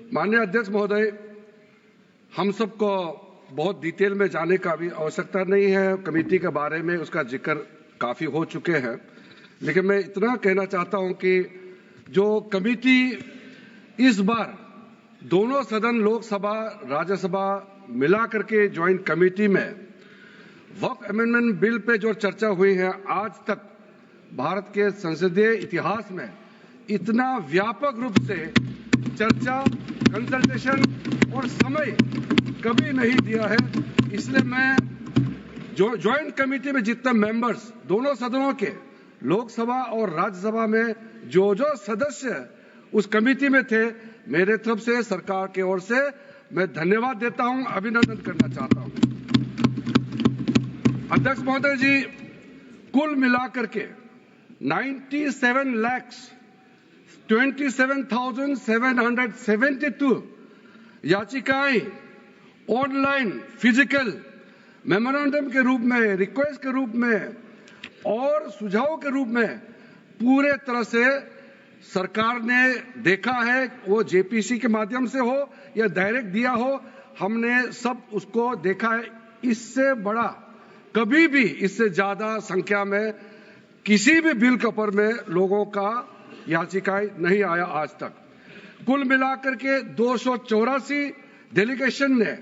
माननीय अध्यक्ष महोदय, हम सबको बहुत डिटेल में जाने का भी आवश्यकता नहीं है। कमेटी के बारे में उसका जिक्र काफी हो चुके हैं, लेकिन मैं इतना कहना चाहता हूं कि जो कमेटी इस बार दोनों सदन लोकसभा राज्यसभा मिला करके ज्वाइंट कमेटी में वक्फ अमेंडमेंट बिल पे जो चर्चा हुई है, आज तक भारत के संसदीय इतिहास में इतना व्यापक रूप से चर्चा, कंसल्टेशन और समय कभी नहीं दिया है। इसलिए मैं जो ज्वाइंट कमेटी में जितने मेंबर्स दोनों सदनों के लोकसभा और राज्यसभा में जो सदस्य उस कमेटी में थे, मेरे तरफ से सरकार की ओर से मैं धन्यवाद देता हूं, अभिनंदन करना चाहता हूं। अध्यक्ष महोदय जी, कुल मिलाकर के 97,27,772 याचिकाएं ऑनलाइन, फिजिकल, मेमोरेंडम के रूप में, रिक्वेस्ट के रूप में और सुझाव के रूप में पूरे तरह से सरकार ने देखा है। वो जेपीसी के माध्यम से हो या डायरेक्ट दिया हो, हमने सब उसको देखा है। इससे बड़ा कभी भी, इससे ज्यादा संख्या में किसी भी बिल के ऊपर में लोगों का याचिकाएं नहीं आया आज तक। कुल मिलाकर के 284 डेलीगेशन ने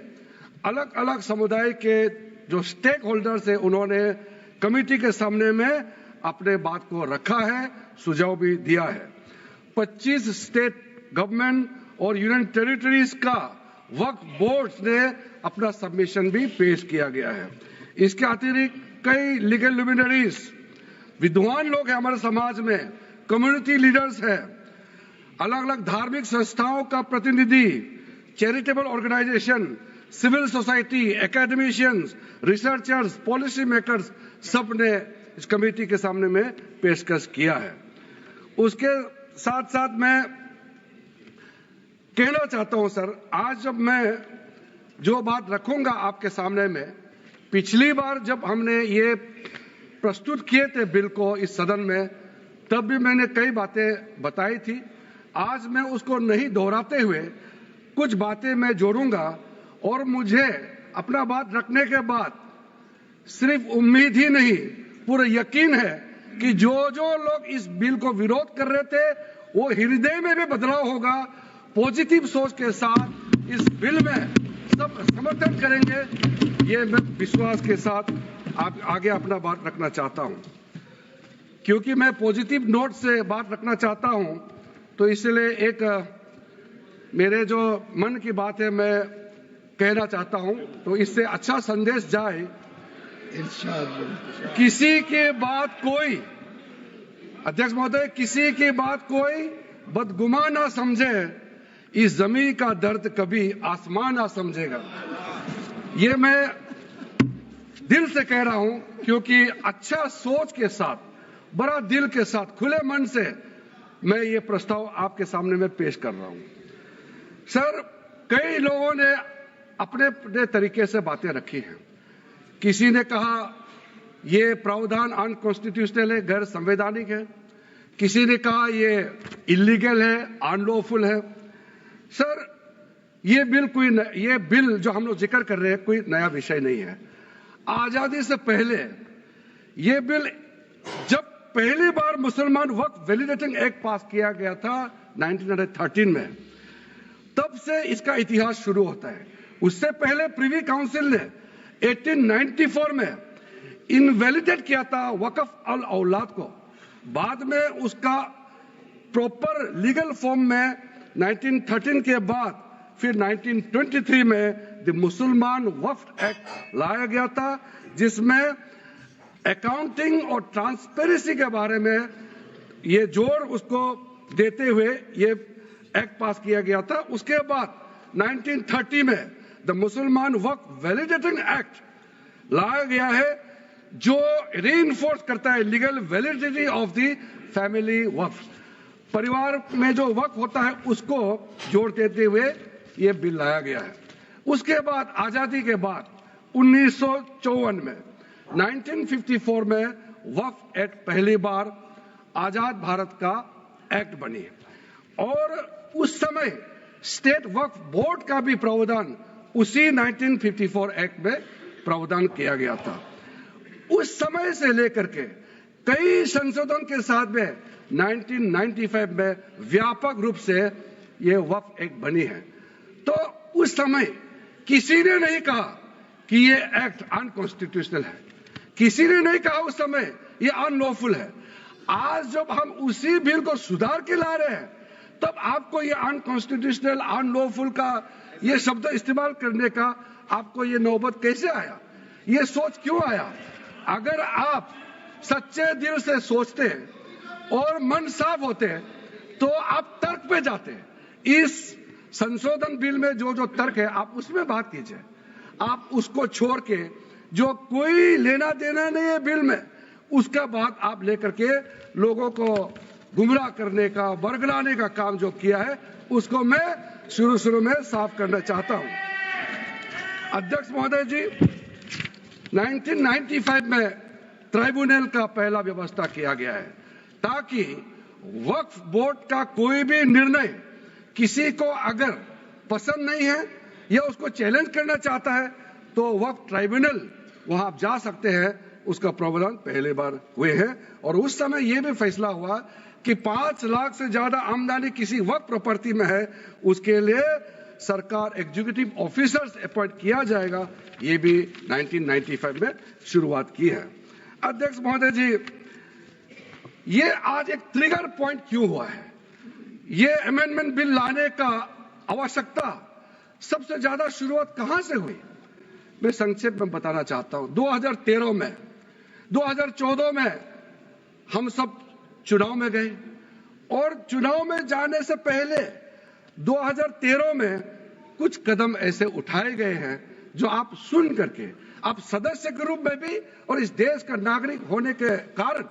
अलग अलग समुदाय के जो स्टेक होल्डर्स है, उन्होंने कमेटी के सामने में अपने बात को रखा है, सुझाव भी दिया है। 25 स्टेट गवर्नमेंट और यूनियन टेरिटरीज का वक्फ बोर्ड्स ने अपना सबमिशन भी पेश किया गया है। इसके अतिरिक्त कई लीगल लुमिनरीज, विद्वान लोग हैं हमारे समाज में, कम्युनिटी लीडर्स हैं, अलग अलग धार्मिक संस्थाओं का प्रतिनिधि, charitable organisation, civil society, academicians, researchers, policy makers, सब ने इस कमेटी के सामने में पेशकश किया है। उसके साथ साथ मैं कहना चाहता हूं सर, आज जब मैं जो बात रखूंगा आपके सामने में, पिछली बार जब हमने ये प्रस्तुत किए थे बिल को इस सदन में, तब भी मैंने कई बातें बताई थी। आज मैं उसको नहीं दोहराते हुए कुछ बातें मैं जोड़ूंगा और मुझे अपना बात रखने के बाद सिर्फ उम्मीद ही नहीं, पूरा यकीन है कि जो लोग इस बिल को विरोध कर रहे थे, वो हृदय में भी बदलाव होगा। पॉजिटिव सोच के साथ इस बिल में सब समर्थन करेंगे, ये मैं विश्वास के साथ आगे अपना बात रखना चाहता हूं। क्योंकि मैं पॉजिटिव नोट से बात रखना चाहता हूं, तो इसलिए एक मेरे जो मन की बात है मैं कहना चाहता हूं, तो इससे अच्छा संदेश जाए। किसी के बात कोई, अध्यक्ष महोदय, किसी की बात कोई बदगुमान ना समझे, इस जमीन का दर्द कभी आसमान ना समझेगा। ये मैं दिल से कह रहा हूं, क्योंकि अच्छा सोच के साथ, बड़ा दिल के साथ, खुले मन से मैं ये प्रस्ताव आपके सामने में पेश कर रहा हूं। सर, कई लोगों ने अपने अपने तरीके से बातें रखी हैं। किसी ने कहा ये प्रावधान अनकॉन्स्टिट्यूशनल है, गैर संवैधानिक है। किसी ने कहा ये इलीगल है, अनलॉफुल है। सर, ये बिल जो हम लोग जिक्र कर रहे हैं कोई नया विषय नहीं है। आजादी से पहले ये बिल, जब पहली बार मुसलमान वक्फ वैलिडेटिंग एक्ट पास किया गया था 1913 में, तब से इसका इतिहास शुरू होता है। उससे पहले प्रिवी काउंसिल ने 1894 में इनवैलिडेट किया था वक्फ अल औलाद को। बाद में उसका प्रॉपर लीगल फॉर्म में 1913 के बाद फिर 1923 में द मुसलमान वक्फ एक्ट लाया गया था, जिसमें अकाउंटिंग और ट्रांसपेरेंसी के बारे में ये जोर उसको देते हुए ये एक्ट पास किया गया था। उसके बाद 1930 में द मुसलमान वक्फ वैलिडेटिंग एक्ट लाया गया है, जो रीइंफोर्स करता है legal validity of the family waqf. परिवार में जो वक्फ होता है उसको जोड़ देते हुए ये बिल लाया गया है। उसके बाद आजादी के बाद 1954 में 1954 में वक्फ एक्ट पहली बार आजाद भारत का एक्ट बनी और उस समय स्टेट वक्फ बोर्ड का भी प्रावधान उसी 1954 एक्ट में प्रावधान किया गया था। उस समय से लेकर के कई संशोधन के साथ में 1995 में व्यापक रूप से ये वक्फ एक्ट बनी है। तो उस समय किसी ने नहीं कहा कि ये एक्ट अनकॉन्स्टिट्यूशनल है, किसी ने नहीं कहा उस समय ये अनलॉफुल है। आज जब हम उसी बिल को सुधार के ला रहे हैं, तब आपको ये अनकॉन्स्टिट्यूशनल, अनलॉफुल का ये शब्द इस्तेमाल करने का आपको ये नौबत कैसे आया? ये सोच क्यों आया? अगर आप सच्चे दिल से सोचते और मन साफ होते तो आप तर्क पे जाते। इस संशोधन बिल में जो जो तर्क है आप उसमें बात कीजिए। आप उसको छोड़ के जो कोई लेना देना नहीं है बिल में, उसका बात आप लेकर के लोगों को गुमराह करने का, बरगलाने का काम जो किया है, उसको मैं शुरू में साफ करना चाहता हूं। अध्यक्ष महोदय जी, 1995 में ट्राइब्यूनल का पहला व्यवस्था किया गया है ताकि वक्फ बोर्ड का कोई भी निर्णय किसी को अगर पसंद नहीं है या उसको चैलेंज करना चाहता है तो वक्फ ट्राइब्यूनल वहां आप जा सकते हैं। उसका प्रावधान पहले बार हुए हैं और उस समय यह भी फैसला हुआ कि 5 लाख से ज्यादा आमदनी किसी वक्फ प्रॉपर्टी में है, उसके लिए सरकार एग्जीक्यूटिव ऑफिसर्स अपॉइंट किया जाएगा। ये भी 1995 में शुरुआत की है। अध्यक्ष महोदय जी, ये आज एक ट्रिगर पॉइंट क्यों हुआ है? ये अमेंडमेंट बिल लाने का आवश्यकता सबसे ज्यादा शुरुआत कहां से हुई? मैं संक्षेप में बताना चाहता हूं। 2013 में, 2014 में हम सब चुनाव में गए और चुनाव में जाने से पहले 2013 में कुछ कदम ऐसे उठाए गए हैं जो आप सुन करके, आप सदस्य के रूप में भी और इस देश का नागरिक होने के कारण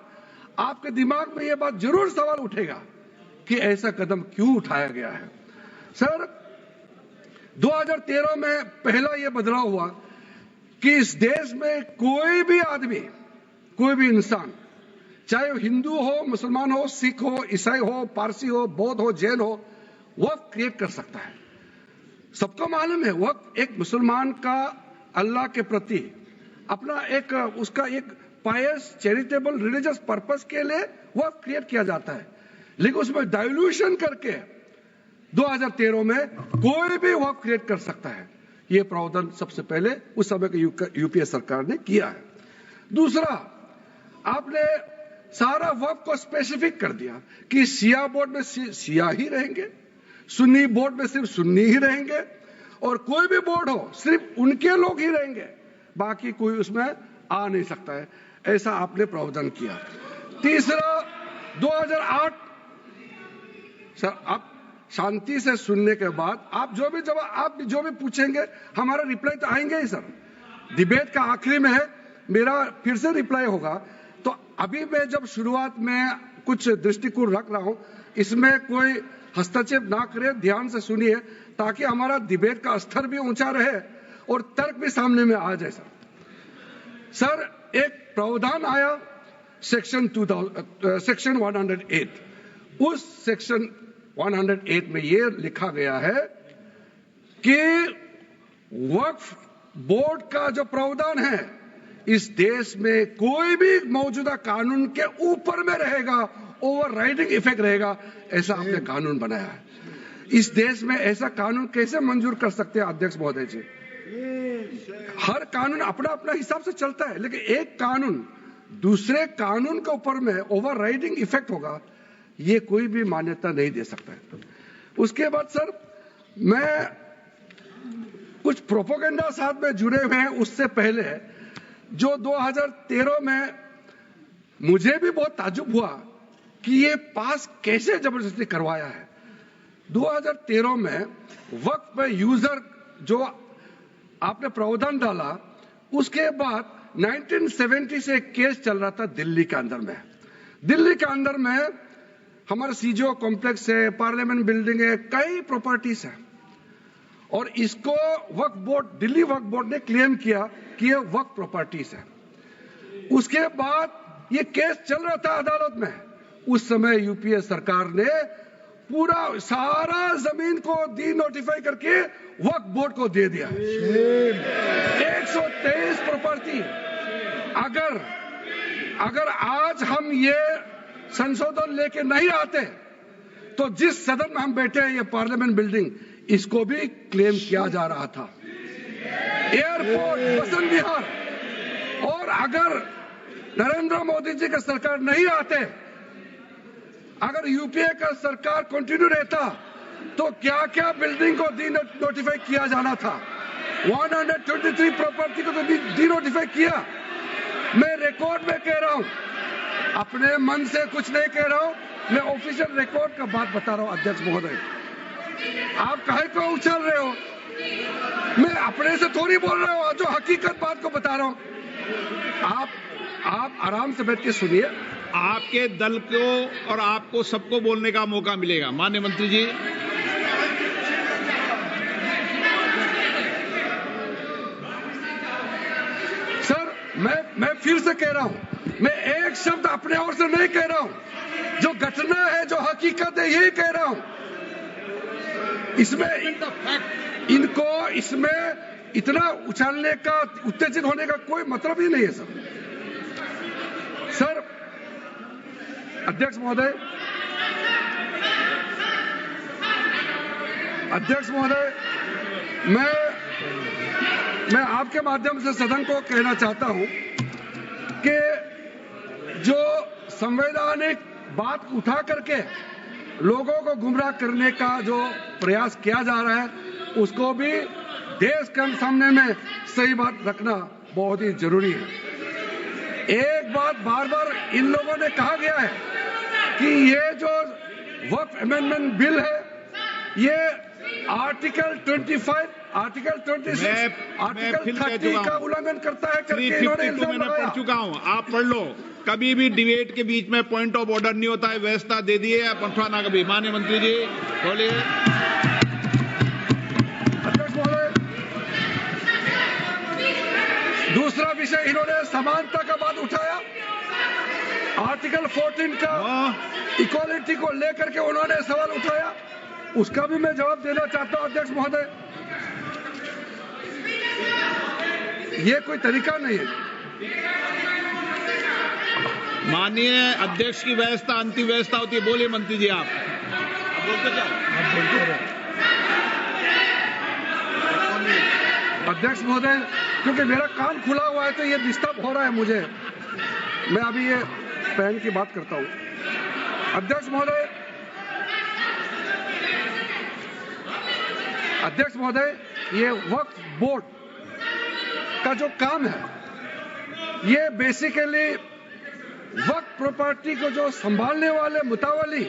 आपके दिमाग में यह बात जरूर सवाल उठेगा कि ऐसा कदम क्यों उठाया गया है। सर, 2013 में पहला यह बदलाव हुआ कि इस देश में कोई भी आदमी, कोई भी इंसान, चाहे वो हिंदू हो, मुसलमान हो, सिख हो, ईसाई हो, पारसी हो, बौद्ध हो, जैन हो, वक्फ क्रिएट कर सकता है। सबको मालूम है वक्फ एक मुसलमान का अल्लाह के प्रति अपना एक उसका एक पायस चैरिटेबल रिलीजियस पर्पस के लिए वक्फ क्रिएट किया जाता है, लेकिन उसमें डाइल्यूशन करके 2013 में कोई भी वक्फ क्रिएट कर सकता है। यह प्रावधान सबसे पहले उस समय की यूपीए सरकार ने किया है। दूसरा, आपने सारा वक्फ को स्पेसिफिक कर दिया कि शिया बोर्ड में शिया ही रहेंगे, सुन्नी बोर्ड में सिर्फ सुन्नी ही रहेंगे और कोई भी बोर्ड हो सिर्फ उनके लोग ही रहेंगे, बाकी कोई उसमें आ नहीं सकता है। ऐसा आपने प्रावधान किया। तीसरा, 2008, सर आप शांति से सुनने के बाद आप जो भी पूछेंगे हमारा रिप्लाई तो आएंगे ही। सर, डिबेट का आखिरी में है, मेरा फिर से रिप्लाई होगा। तो अभी मैं जब शुरुआत में कुछ दृष्टिकोण रख रहा हूं, इसमें कोई हस्तक्षेप ना करे, ध्यान से सुनिए ताकि हमारा डिबेट का स्तर भी ऊंचा रहे और तर्क भी सामने में आ जाए। सर, एक प्रावधान आया सेक्शन 108। उस सेक्शन 108 में यह लिखा गया है कि वक्फ बोर्ड का जो प्रावधान है इस देश में कोई भी मौजूदा कानून के ऊपर में रहेगा, ओवरराइडिंग इफेक्ट रहेगा। ऐसा आपने कानून बनाया है। इस देश में ऐसा कानून कैसे मंजूर कर सकते हैं अध्यक्ष महोदय जी? हर कानून अपना अपना हिसाब से चलता है, लेकिन एक कानून दूसरे कानून के ऊपर में ओवरराइडिंग इफेक्ट होगा, ये कोई भी मान्यता नहीं दे सकता है। उसके बाद सर, मैं कुछ प्रोपेगेंडा साथ में जुड़े हुए हैं उससे पहले जो 2013 में मुझे भी बहुत ताज्जुब हुआ कि ये पास कैसे जबरदस्ती करवाया है। 2013 में वक्फ पे यूजर जो आपने प्रावधान डाला, उसके बाद 1970 से एक केस चल रहा था दिल्ली के अंदर में। दिल्ली के अंदर में हमारा सीजीओ कॉम्प्लेक्स है, पार्लियामेंट बिल्डिंग है, कई प्रॉपर्टीज है और इसको वक्फ बोर्ड, दिल्ली वक्फ बोर्ड ने क्लेम किया कि ये वक्फ प्रॉपर्टीज है। उसके बाद ये केस चल रहा था अदालत में। उस समय यूपीए सरकार ने पूरा सारा जमीन को डी नोटिफाई करके वक्फ बोर्ड को दे दिया। 123 प्रॉपर्टी। अगर आज हम ये संशोधन लेके नहीं आते तो जिस सदन में हम बैठे हैं, ये पार्लियामेंट बिल्डिंग, इसको भी क्लेम किया जा रहा था। एयरपोर्ट, बसंत विहार, और अगर नरेंद्र मोदी जी का सरकार नहीं आते, अगर यूपीए का सरकार कंटिन्यू रहता, तो क्या क्या बिल्डिंग को डी नोटिफाई किया जाना था। 123 प्रॉपर्टी को तो डी नोटिफाई किया। मैं रिकॉर्ड में कह रहा हूं, अपने मन से कुछ नहीं कह रहा हूं, मैं ऑफिशियल रिकॉर्ड का बात बता रहा हूं। अध्यक्ष महोदय, आप काहे को उछल रहे हो? मैं अपने से थोड़ी बोल रहा हूं, जो हकीकत बात को बता रहा हूं। आप आराम से बैठ के सुनिए। आपके दल को और आपको सबको बोलने का मौका मिलेगा। माननीय मंत्री जी, सर, मैं फिर से कह रहा हूं, मैं एक शब्द अपने ओर से नहीं कह रहा हूं, जो घटना है, जो हकीकत है, यही कह रहा हूं। इनको इसमें इतना उछालने का, उत्तेजित होने का कोई मतलब ही नहीं है सर। अध्यक्ष महोदय, मैं आपके माध्यम से सदन को कहना चाहता हूं कि जो संवैधानिक बात उठा करके लोगों को गुमराह करने का जो प्रयास किया जा रहा है, उसको भी देश के सामने में सही बात रखना बहुत ही जरूरी है। एक बात बार बार इन लोगों ने कहा गया है कि ये जो वक्फ अमेंडमेंट बिल है, ये आर्टिकल 25, आर्टिकल 26, आर्टिकल 30 का उल्लंघन करता है करके इन्होंने इल्जाम लगाया। मैं पढ़ चुका हूं, आप पढ़ लो। कभी भी डिबेट के बीच में पॉइंट ऑफ ऑर्डर नहीं होता है। व्यवस्था दे दी है, पंथवाना कभी। माननीय मंत्री जी बोलिए। अध्यक्ष महोदय, दूसरा विषय इन्होंने समानता का बात उठाया। आर्टिकल 14 का इक्वालिटी को लेकर के उन्होंने सवाल उठाया, उसका भी मैं जवाब देना चाहता हूं। अध्यक्ष महोदय, ये कोई तरीका नहीं है। माननीय अध्यक्ष की व्यवस्था अंतिम व्यवस्था होती है। बोलिए मंत्री जी, आप बोलते जाओ। अध्यक्ष महोदय, क्योंकि मेरा कान खुला हुआ है तो ये डिस्टर्ब हो रहा है मुझे। मैं अभी ये पैन की बात करता हूं। अध्यक्ष महोदय, ये वक्फ बोर्ड का जो काम है, ये बेसिकली वक्फ प्रॉपर्टी को जो संभालने वाले मुतावली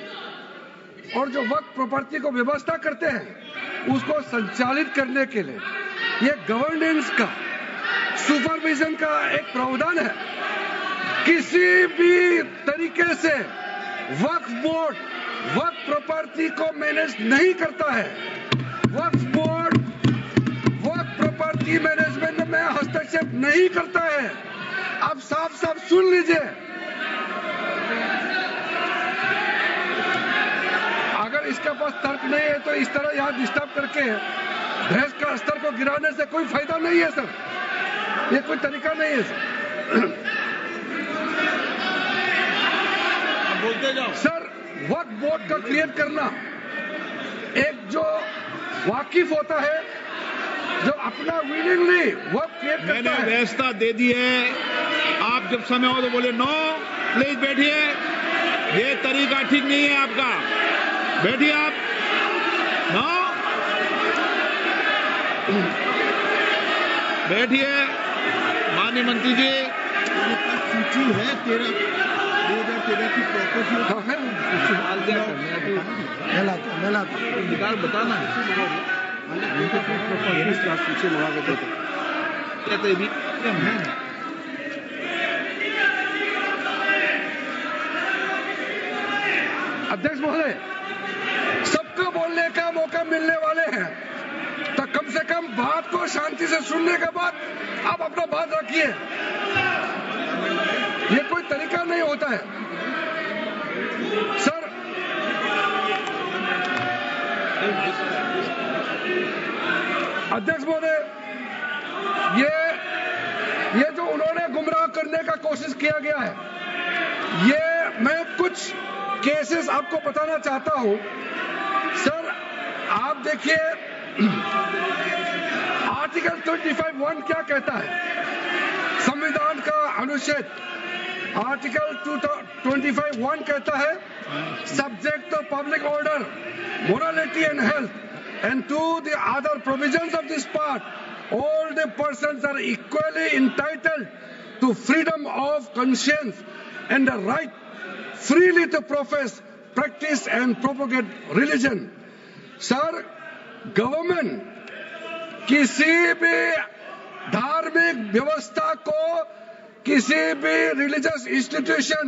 और जो वक्फ प्रॉपर्टी को व्यवस्था करते हैं, उसको संचालित करने के लिए ये गवर्नेंस का, सुपरविजन का एक प्रावधान है। किसी भी तरीके से वक्फ बोर्ड वक्फ प्रॉपर्टी को मैनेज नहीं करता है। वक्फ बोर्ड वक्फ प्रॉपर्टी मैनेजमेंट में हस्तक्षेप नहीं करता है। आप साफ साफ सुन लीजिए, अगर इसके पास तर्क नहीं है तो इस तरह यहां डिस्टर्ब करके बहस का स्तर को गिराने से कोई फायदा नहीं है सर। ये कोई तरीका नहीं है सर। बोलते जाओ सर। वक्फ बोर्ड का क्रिएट करना, एक जो वाकिफ होता है, जो अपना विलिंगली वक्फ क्रिएट करता है। मैंने व्यवस्था दे दी है। आप जब समय हो तो बोले नो, प्लीज बैठिए। ये तरीका ठीक नहीं है आपका। बैठिए आप। नो, बैठिए। माननीय मंत्री जी, सूची है 2013 की प्रॉपर्टी निकाल बताना सूची मंगा के देते। अध्यक्ष महोदय, सबको बोलने का मौका मिलने वाले हैं, तो कम से कम बात को शांति से सुनने के बाद आप अपना बात रखिए। ये कोई तरीका नहीं होता है सर। अध्यक्ष महोदय, ये जो उन्होंने गुमराह करने का कोशिश किया गया है, ये मैं कुछ केसेस आपको बताना चाहता हूं। सर, आप देखिए आर्टिकल 25(1) क्या कहता है, संविधान का अनुच्छेद आर्टिकल 25(1) कहता है, subject to public order, morality and health and to the other provisions of this part, all the persons are equally entitled to freedom of conscience and the right freely to profess, practice and propagate religion. Sir, government किसी भी धार्मिक व्यवस्था को, किसी भी religious institution,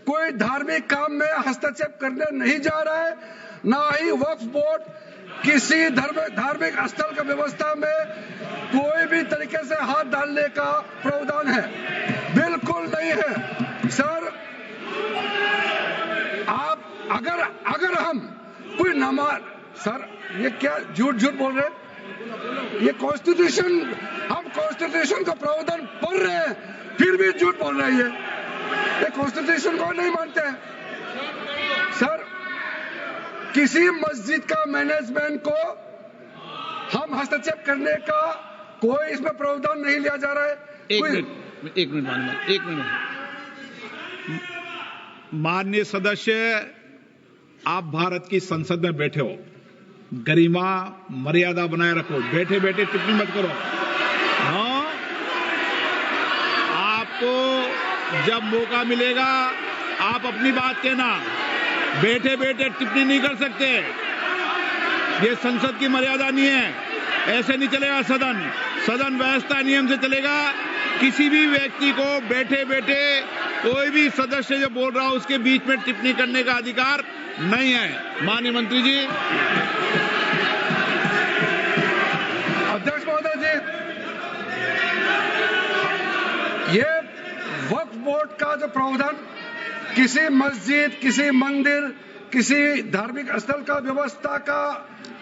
कोई धार्मिक काम में हस्तक्षेप करने नहीं जा रहा है, ना ही वक्फ बोर्ड किसी धार्मिक स्थल का व्यवस्था में कोई भी तरीके से हाथ डालने का प्रावधान है, बिल्कुल नहीं है। सर, आप अगर हम कोई नमाज, सर ये क्या झूठ बोल रहे हैं, ये कॉन्स्टिट्यूशन, हम कॉन्स्टिट्यूशन का प्रावधान पढ़ रहे हैं, फिर भी झूठ बोल रहे हैं, ये कॉन्स्टिट्यूशन को नहीं मानते हैं। सर, किसी मस्जिद का मैनेजमेंट को हम हस्तक्षेप करने का कोई इसमें प्रावधान नहीं लिया जा रहा है। एक मिनट माननीय सदस्य, आप भारत की संसद में बैठे हो, गरिमा मर्यादा बनाए रखो, बैठे बैठे टिप्पणी मत करो। हाँ, आपको जब मौका मिलेगा आप अपनी बात कहना, बैठे बैठे टिप्पणी नहीं कर सकते, ये संसद की मर्यादा नहीं है, ऐसे नहीं चलेगा सदन। सदन व्यवस्था नियम से चलेगा। किसी भी व्यक्ति को बैठे बैठे कोई भी सदस्य जो बोल रहा हो उसके बीच में टिप्पणी करने का अधिकार नहीं है। माननीय मंत्री जी। अध्यक्ष महोदय जी, ये वक्फ बोर्ड का जो प्रावधान किसी मस्जिद, किसी मंदिर, किसी धार्मिक स्थल का व्यवस्था का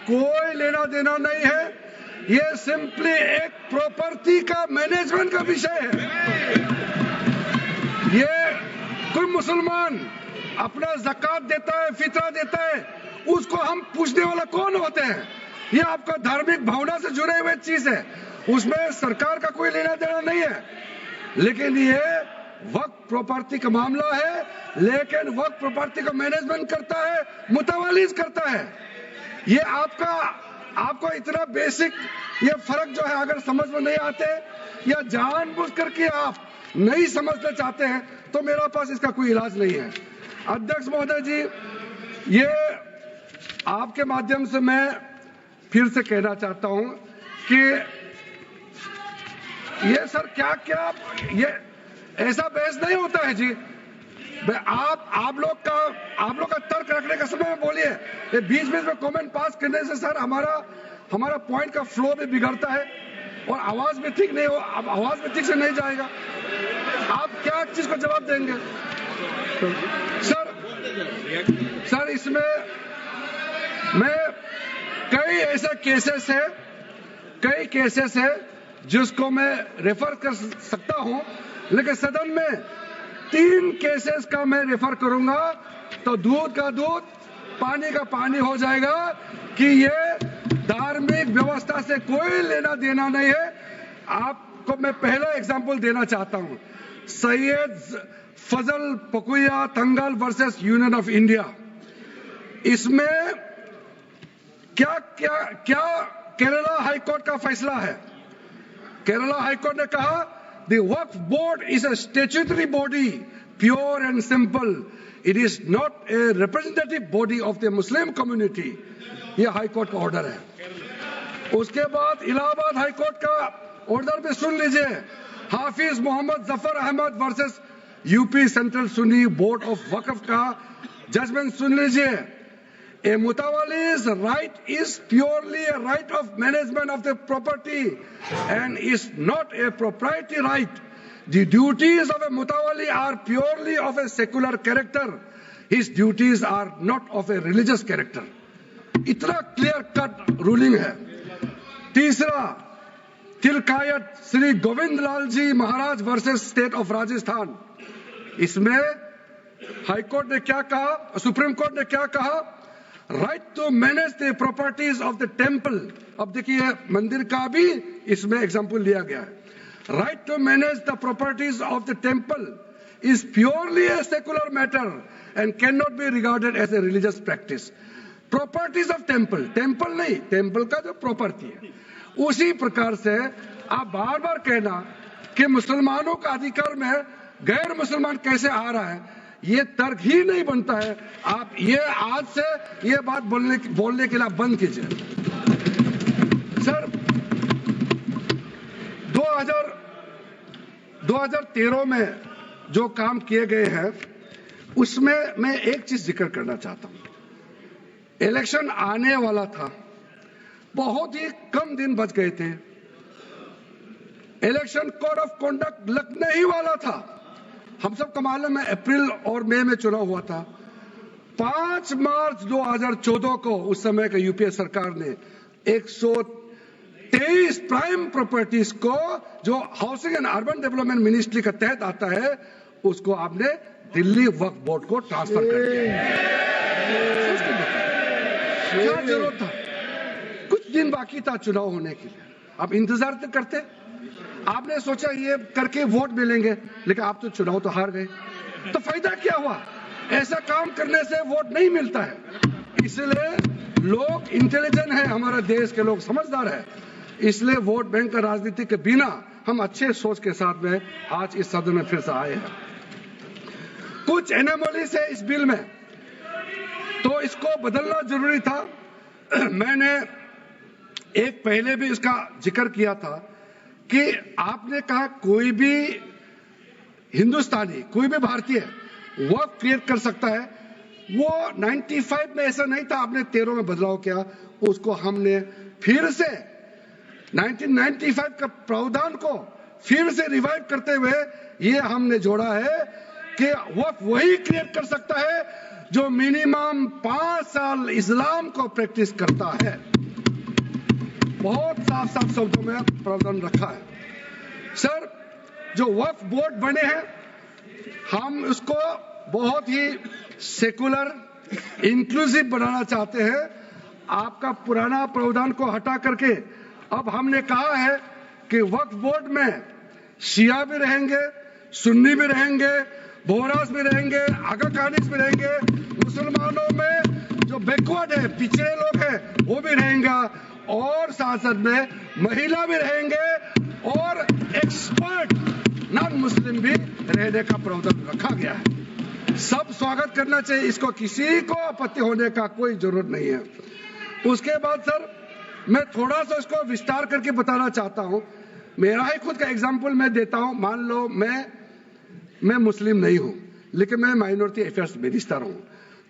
कोई लेना देना नहीं है, ये सिंपली एक प्रॉपर्टी का मैनेजमेंट का विषय है। ये कोई मुसलमान अपना ज़कात देता है, फितरा देता है, उसको हम पूछने वाला कौन होते हैं? ये आपका धार्मिक भावना से जुड़े हुए चीज है, उसमें सरकार का कोई लेना देना नहीं है। लेकिन ये वक्फ प्रॉपर्टी का मामला है, लेकिन वक्फ प्रॉपर्टी का मैनेजमेंट करता है, मुतवालिज करता है। ये आपको इतना बेसिक ये फर्क जो है अगर समझ में नहीं आते या जानबूझ करके आप नहीं समझना चाहते हैं तो मेरा पास इसका कोई इलाज नहीं है। अध्यक्ष महोदय जी, ये आपके माध्यम से मैं फिर से कहना चाहता हूं कि ये सर क्या ये ऐसा बहस नहीं होता है जी। आप लोग का तर्क रखने का समय में बोलिए, ये बीच में कमेंट पास करने से सर हमारा पॉइंट का फ्लो भी बिगड़ता है और आवाज भी ठीक नहीं हो, अब आवाज भी ठीक से नहीं जाएगा। आप क्या चीज को जवाब देंगे? सर इसमें मैं कई ऐसे केसेस है जिसको मैं रेफर कर सकता हूं, लेकिन सदन में 3 केसेस का मैं रेफर करूंगा तो दूध का दूध, पानी का पानी हो जाएगा कि ये धार्मिक व्यवस्था से कोई लेना देना नहीं है। आपको मैं पहला एग्जांपल देना चाहता हूं, सैयद फजल पकुया Thangal versus union of India. इसमें क्या केरला हाईकोर्ट का फैसला है। केरला हाईकोर्ट ने कहा the Waqf board is a statutory body, pure and simple. It is not a representative body of the Muslim community. ये हाईकोर्ट का ऑर्डर है। उसके बाद इलाहाबाद हाईकोर्ट का ऑर्डर भी सुन लीजिए, Hafiz Mohammad Zafar Ahmad versus UP central Sunni board of Waqf का जजमेंट सुन लीजिए। A mutawalli's right is purely a right of management of the property and is not a proprietary right. The duties of a mutawalli are purely of a secular character. His duties are not of a religious character. इतना clear cut ruling है। तीसरा, तिलकायत श्री गोविंद लाल जी महाराज versus state of Rajasthan, इसमें high court ने क्या कहा, supreme court ने क्या कहा, right to manage the properties of the temple. अब देखिए मंदिर का भी इसमें एग्जांपल लिया गया है। Right to manage the properties of the temple is purely a secular matter and can not be regarded as a religious practice. Properties of temple, temple नहीं, टेम्पल का जो प्रॉपर्टी है, उसी प्रकार से आप बार बार कहना कि मुसलमानों का अधिकार में गैर मुसलमान कैसे आ रहा है, ये तर्क ही नहीं बनता है। आप ये आज से ये बात बोलने के लिए बंद कीजिए। सर 2013 में जो काम किए गए हैं उसमें मैं एक चीज जिक्र करना चाहता हूं। इलेक्शन आने वाला था, बहुत ही कम दिन बच गए थे, इलेक्शन कोड ऑफ कॉन्डक्ट लगने ही वाला था। हम सब को मालूम है अप्रैल और मई में चुनाव हुआ था। 5 मार्च 2014 को उस समय का यूपीए सरकार ने 123 प्राइम प्रॉपर्टीज को जो housing and urban development ministry का तहत आता है उसको आपने दिल्ली वक्फ बोर्ड को ट्रांसफर कर दिया। क्या जरूरत था? कुछ दिन बाकी था चुनाव होने के लिए, आप इंतजार तो करते। आपने सोचा ये करके वोट मिलेंगे, लेकिन आप तो चुनाव तो हार गए, तो फायदा क्या हुआ? ऐसा काम करने से वोट नहीं मिलता है। इसलिए लोग इंटेलिजेंट है, हमारे देश के लोग समझदार है, इसलिए वोट बैंक का राजनीति के बिना हम अच्छे सोच के साथ में आज इस सदन में फिर से आए हैं। कुछ एनोमलीज है इस बिल में, तो इसको बदलना जरूरी था। मैंने एक पहले भी इसका जिक्र किया था कि आपने कहा कोई भी हिंदुस्तानी, कोई भी भारतीय वक्फ क्रिएट कर सकता है। वो 95 में ऐसा नहीं था, आपने 13 में बदलाव किया, उसको हमने फिर से 1995 का प्रावधान को फिर से रिवाइव करते हुए ये हमने जोड़ा है कि वक्फ वही क्रिएट कर सकता है जो मिनिमम 5 साल इस्लाम को प्रैक्टिस करता है। बहुत साफ साफ शब्दों में प्रावधान रखा है। सर, जो वक्फ बोर्ड बने हैं हम उसको बहुत ही सेकुलर इंक्लूसिव बनाना चाहते हैं। आपका पुराना प्रावधान को हटा करके अब हमने कहा है कि वक्फ बोर्ड में शिया भी रहेंगे, सुन्नी भी रहेंगे, बोहरास भी रहेंगे, आगा खानिस भी रहेंगे, मुसलमानों में जो बैकवर्ड है, पिछड़े लोग हैं वो भी रहेंगे, और साथ साथ में महिला भी रहेंगे और एक्सपर्ट नॉन मुस्लिम भी रहने का प्रावधान रखा गया है। सब स्वागत करना चाहिए, इसको किसी को आपत्ति होने का कोई जरूरत नहीं है। उसके बाद सर मैं थोड़ा सा इसको विस्तार करके बताना चाहता हूं। मेरा ही खुद का एग्जाम्पल मैं देता हूं। मान लो मैं मुस्लिम नहीं हूं, लेकिन मैं माइनॉरिटी अफेयर्स मिनिस्टर हूं,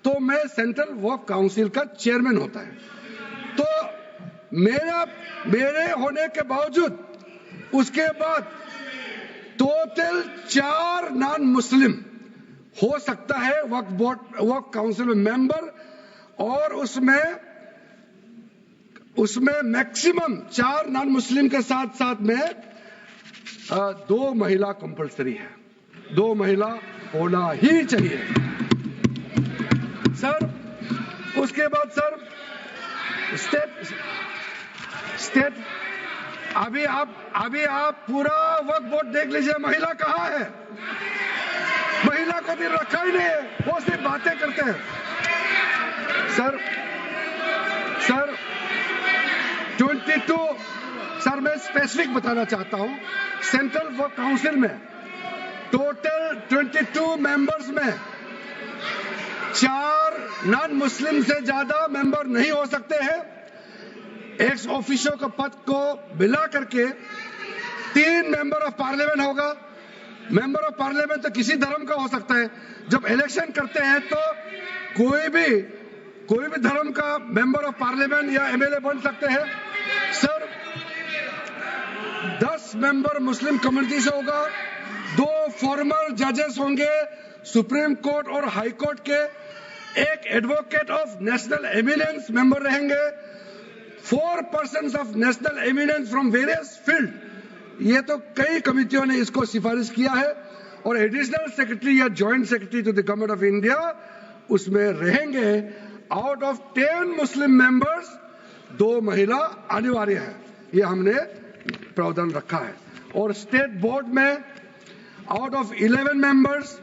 तो मैं सेंट्रल वक्फ काउंसिल का चेयरमैन होता है। तो मेरे होने के बावजूद उसके बाद टोटल 4 नॉन मुस्लिम हो सकता है वक्फ काउंसिल में मेंबर, और उसमें मैक्सिमम 4 नॉन मुस्लिम के साथ साथ में 2 महिला कंपल्सरी है। 2 महिला होना ही चाहिए सर। उसके बाद सर स्टेट अभी आप पूरा वक्फ बोर्ड देख लीजिए, महिला कहाँ है? महिला को भी रखा ही नहीं है, वो सिर्फ बातें करते हैं। सर 22 सर मैं स्पेसिफिक बताना चाहता हूं। सेंट्रल वक्फ काउंसिल में टोटल 22 मेंबर्स में 4 नॉन मुस्लिम से ज्यादा मेंबर नहीं हो सकते हैं। एक्स ऑफिशियो के पद को मिला करके 3 मेंबर ऑफ पार्लियामेंट होगा। मेंबर ऑफ पार्लियामेंट तो किसी धर्म का हो सकता है। जब इलेक्शन करते हैं तो कोई भी धर्म का मेंबर ऑफ पार्लियामेंट या एमएलए बन सकते हैं। सर 10 मेंबर मुस्लिम कम्युनिटी से होगा, 2 फॉर्मर जजेस होंगे सुप्रीम कोर्ट और हाई कोर्ट के, एक advocate of national eminence member रहेंगे, 4 persons of national eminence from various field. ये तो कई कमिटियों ने इसको सिफारिश किया है, और एडिशनल सेक्रेटरी या joint secretary to the government of India उसमें रहेंगे। आउट ऑफ 10 मुस्लिम मेंबर्स 2 महिला अनिवार्य है, ये हमने प्रावधान रखा है। और स्टेट बोर्ड में आउट ऑफ 11 मेंबर्स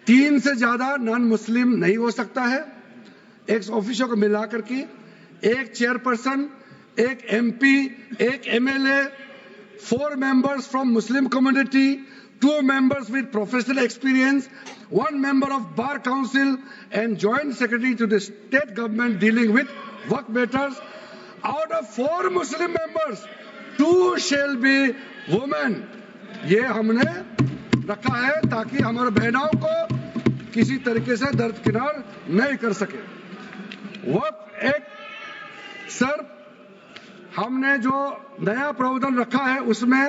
3 से ज्यादा नॉन मुस्लिम नहीं हो सकता है। एक ऑफिसर को मिलाकर के 1 chairperson, 1 MP, 1 MLA, 4 members from Muslim community, 2 members with professional experience, 1 member of Bar Council and Joint Secretary to the state government dealing with work matters. Out of 4 Muslim members, 2 shall be women. ये हमने रखा है ताकि हमारे बहनों को किसी तरीके से दरकिनार नहीं कर सके। वक्फ एक्ट सर, हमने जो नया प्रावधान रखा है उसमें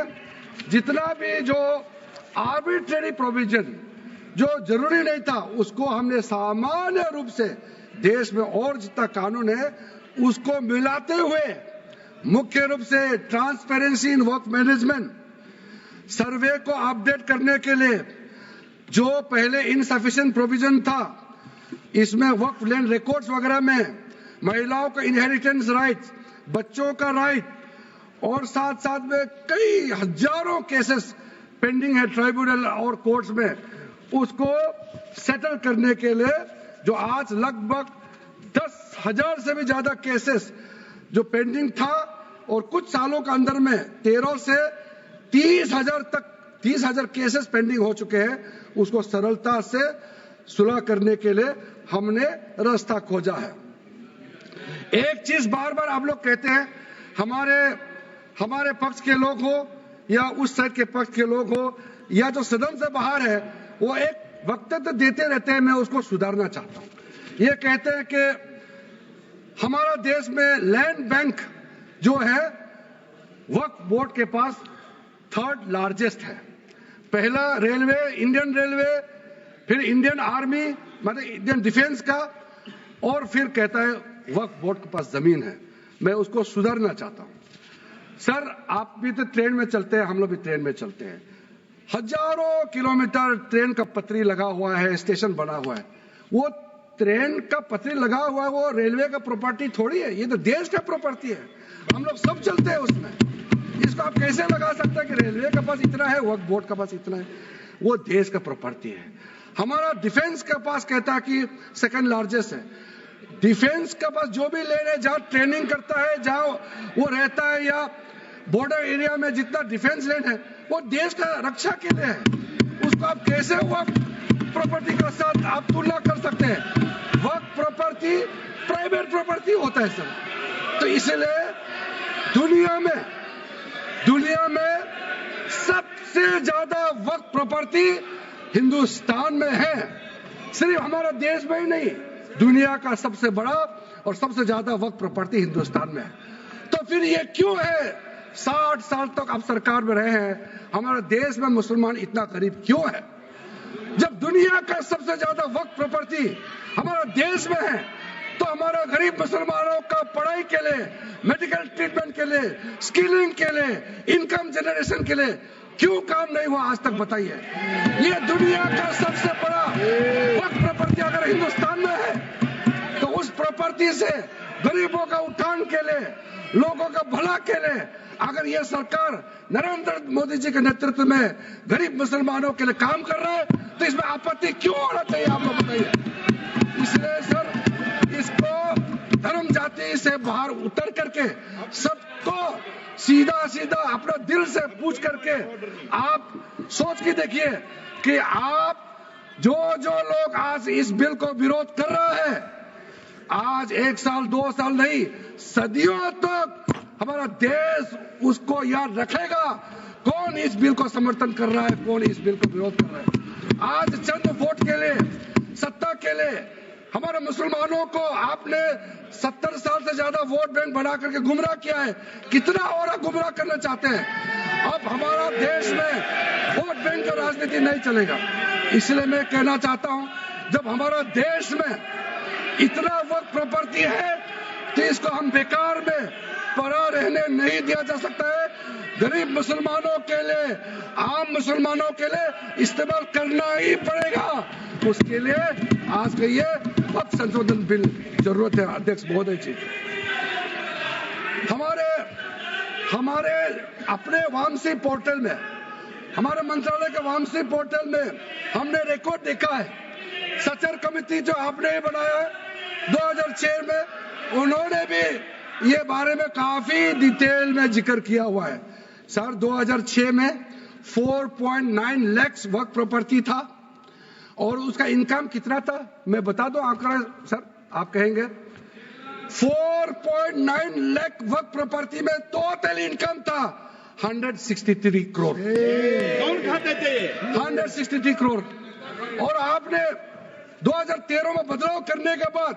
जितना भी जो आर्बिट्रेरी प्रोविजन जो जरूरी नहीं था उसको हमने सामान्य रूप से देश में और जितना कानून है उसको मिलाते हुए मुख्य रूप से ट्रांसपेरेंसी इन वर्क मैनेजमेंट, सर्वे को अपडेट करने के लिए जो पहले इनसफिशिएंट प्रोविजन था, इसमें वक्फ लैंड रिकॉर्ड्स वगैरह में महिलाओं का इनहेरिटेंस राइट, बच्चों का राइट, और साथ साथ में कई हजारों केसेस पेंडिंग है ट्राइब्यूनल और कोर्ट्स में, उसको सेटल करने के लिए जो आज लगभग 10,000 से भी ज्यादा केसेस जो पेंडिंग था, और कुछ सालों के अंदर में 13 से 30,000 केसेस पेंडिंग हो चुके हैं, उसको सरलता से सुलह करने के लिए हमने रास्ता खोजा है। एक चीज बार बार आप लोग कहते हैं, हमारे पक्ष के लोग हो या उस साइड के पक्ष के लोग हो या जो सदन से बाहर है, वो एक वक्तव्य देते रहते हैं, मैं उसको सुधारना चाहता हूं। ये कहते हैं कि हमारा देश में लैंड बैंक जो है वक्फ बोर्ड के पास 3rd लार्जेस्ट है। पहला रेलवे, इंडियन रेलवे, फिर इंडियन आर्मी मतलब इंडियन डिफेंस का, और फिर कहता है वक्फ बोर्ड के पास जमीन है। मैं उसको सुधारना चाहता हूं। सर, आप भी तो ट्रेन में चलते हैं, हम लोग भी ट्रेन में चलते हैं, हजारों किलोमीटर ट्रेन का पटरी लगा हुआ है, स्टेशन बना हुआ है। वो ट्रेन का पटरी लगा हुआ है, वो रेलवे का प्रॉपर्टी थोड़ी है, ये तो देश का प्रॉपर्टी है, हम लोग सब चलते हैं उसमें। इसको आप कैसे लगा सकते हैं कि रेलवे के पास इतना है, वक्फ बोर्ड के पास इतना है? वो देश का प्रॉपर्टी है। हमारा डिफेंस के पास कहता है कि 2nd लार्जेस्ट है। डिफेंस के पास जो भी लैंड है, जहां ट्रेनिंग करता है, जहां वो रहता है, या बॉर्डर एरिया में जितना डिफेंस लैंड है, वो देश का रक्षा के लिए है। उसको आप कैसे वक्फ प्रॉपर्टी के साथ आप तुलना कर सकते हैं? वक्फ प्रॉपर्टी प्राइवेट प्रॉपर्टी होता है सर। तो इसलिए दुनिया में सबसे ज्यादा वक्फ प्रॉपर्टी हिंदुस्तान में है। सिर्फ हमारा देश में ही नहीं, दुनिया का सबसे बड़ा और सबसे ज्यादा वक्फ प्रॉपर्टी हिंदुस्तान में है। तो फिर ये क्यों है 60 साल तक आप सरकार में रहे हैं, हमारे देश में मुसलमान इतना गरीब क्यों है? जब दुनिया का सबसे ज्यादा वक्फ प्रॉपर्टी हमारा देश में है, तो हमारा गरीब मुसलमानों का पढ़ाई के लिए, मेडिकल ट्रीटमेंट के लिए, स्किलिंग के लिए, इनकम जनरेशन के लिए क्यों काम नहीं हुआ आज तक? बताइए। ये दुनिया का सबसे बड़ा वक्फ प्रॉपर्टी अगर हिंदुस्तान में है, तो उस प्रॉपर्टी से गरीबों का उत्थान के लिए, लोगों का भला के लिए अगर ये सरकार नरेंद्र मोदी जी के नेतृत्व में गरीब मुसलमानों के लिए काम कर रहा है, तो इसमें आपत्ति क्यों होना चाहिए? आप लोग बताइए। इसलिए सर, इसको धर्म जाति से बाहर उतर करके सबको सीधा अपना दिल से पूछ करके आप सोच के देखिए कि आप जो लोग आज इस बिल को विरोध कर रहा है, आज 1 साल 2 साल नहीं, सदियों तक हमारा देश उसको याद रखेगा कौन इस बिल को समर्थन कर रहा है, कौन इस बिल को विरोध कर रहा है। आज चंद वोट के लिए, सत्ता के लिए हमारे मुसलमानों को आपने 70 साल से ज्यादा वोट बैंक बना करके गुमराह किया है। कितना और गुमराह करना चाहते हैं? अब हमारा देश में वोट बैंक का राजनीति नहीं चलेगा। इसलिए मैं कहना चाहता हूं, जब हमारा देश में इतना वक्त प्रॉपर्टी है तो इसको हम बेकार में पड़ा रहने नहीं दिया जा सकता है। गरीब मुसलमानों के लिए, आम मुसलमानों के लिए इस्तेमाल करना ही पड़ेगा। उसके लिए आज का ये वक्त संशोधन बिल जरूरत है। अध्यक्ष महोदय जी, हमारे अपने वामसी पोर्टल में, हमारे मंत्रालय के वामसी पोर्टल में हमने रिकॉर्ड देखा है। सचर कमेटी जो आपने बनाया है 2006 में, उन्होंने भी ये बारे में काफी डिटेल में जिक्र किया हुआ है। सर 2006 में 4.9 लाख वर्क प्रॉपर्टी था और उसका इनकम कितना था मैं बता दूं आंकड़ा सर, आप कहेंगे 4.9 लाख वर्क प्रॉपर्टी में टोटल इनकम था 163 करोड़। कौन खाते थे? 163 करोड़। और आपने 2013 में बदलाव करने के बाद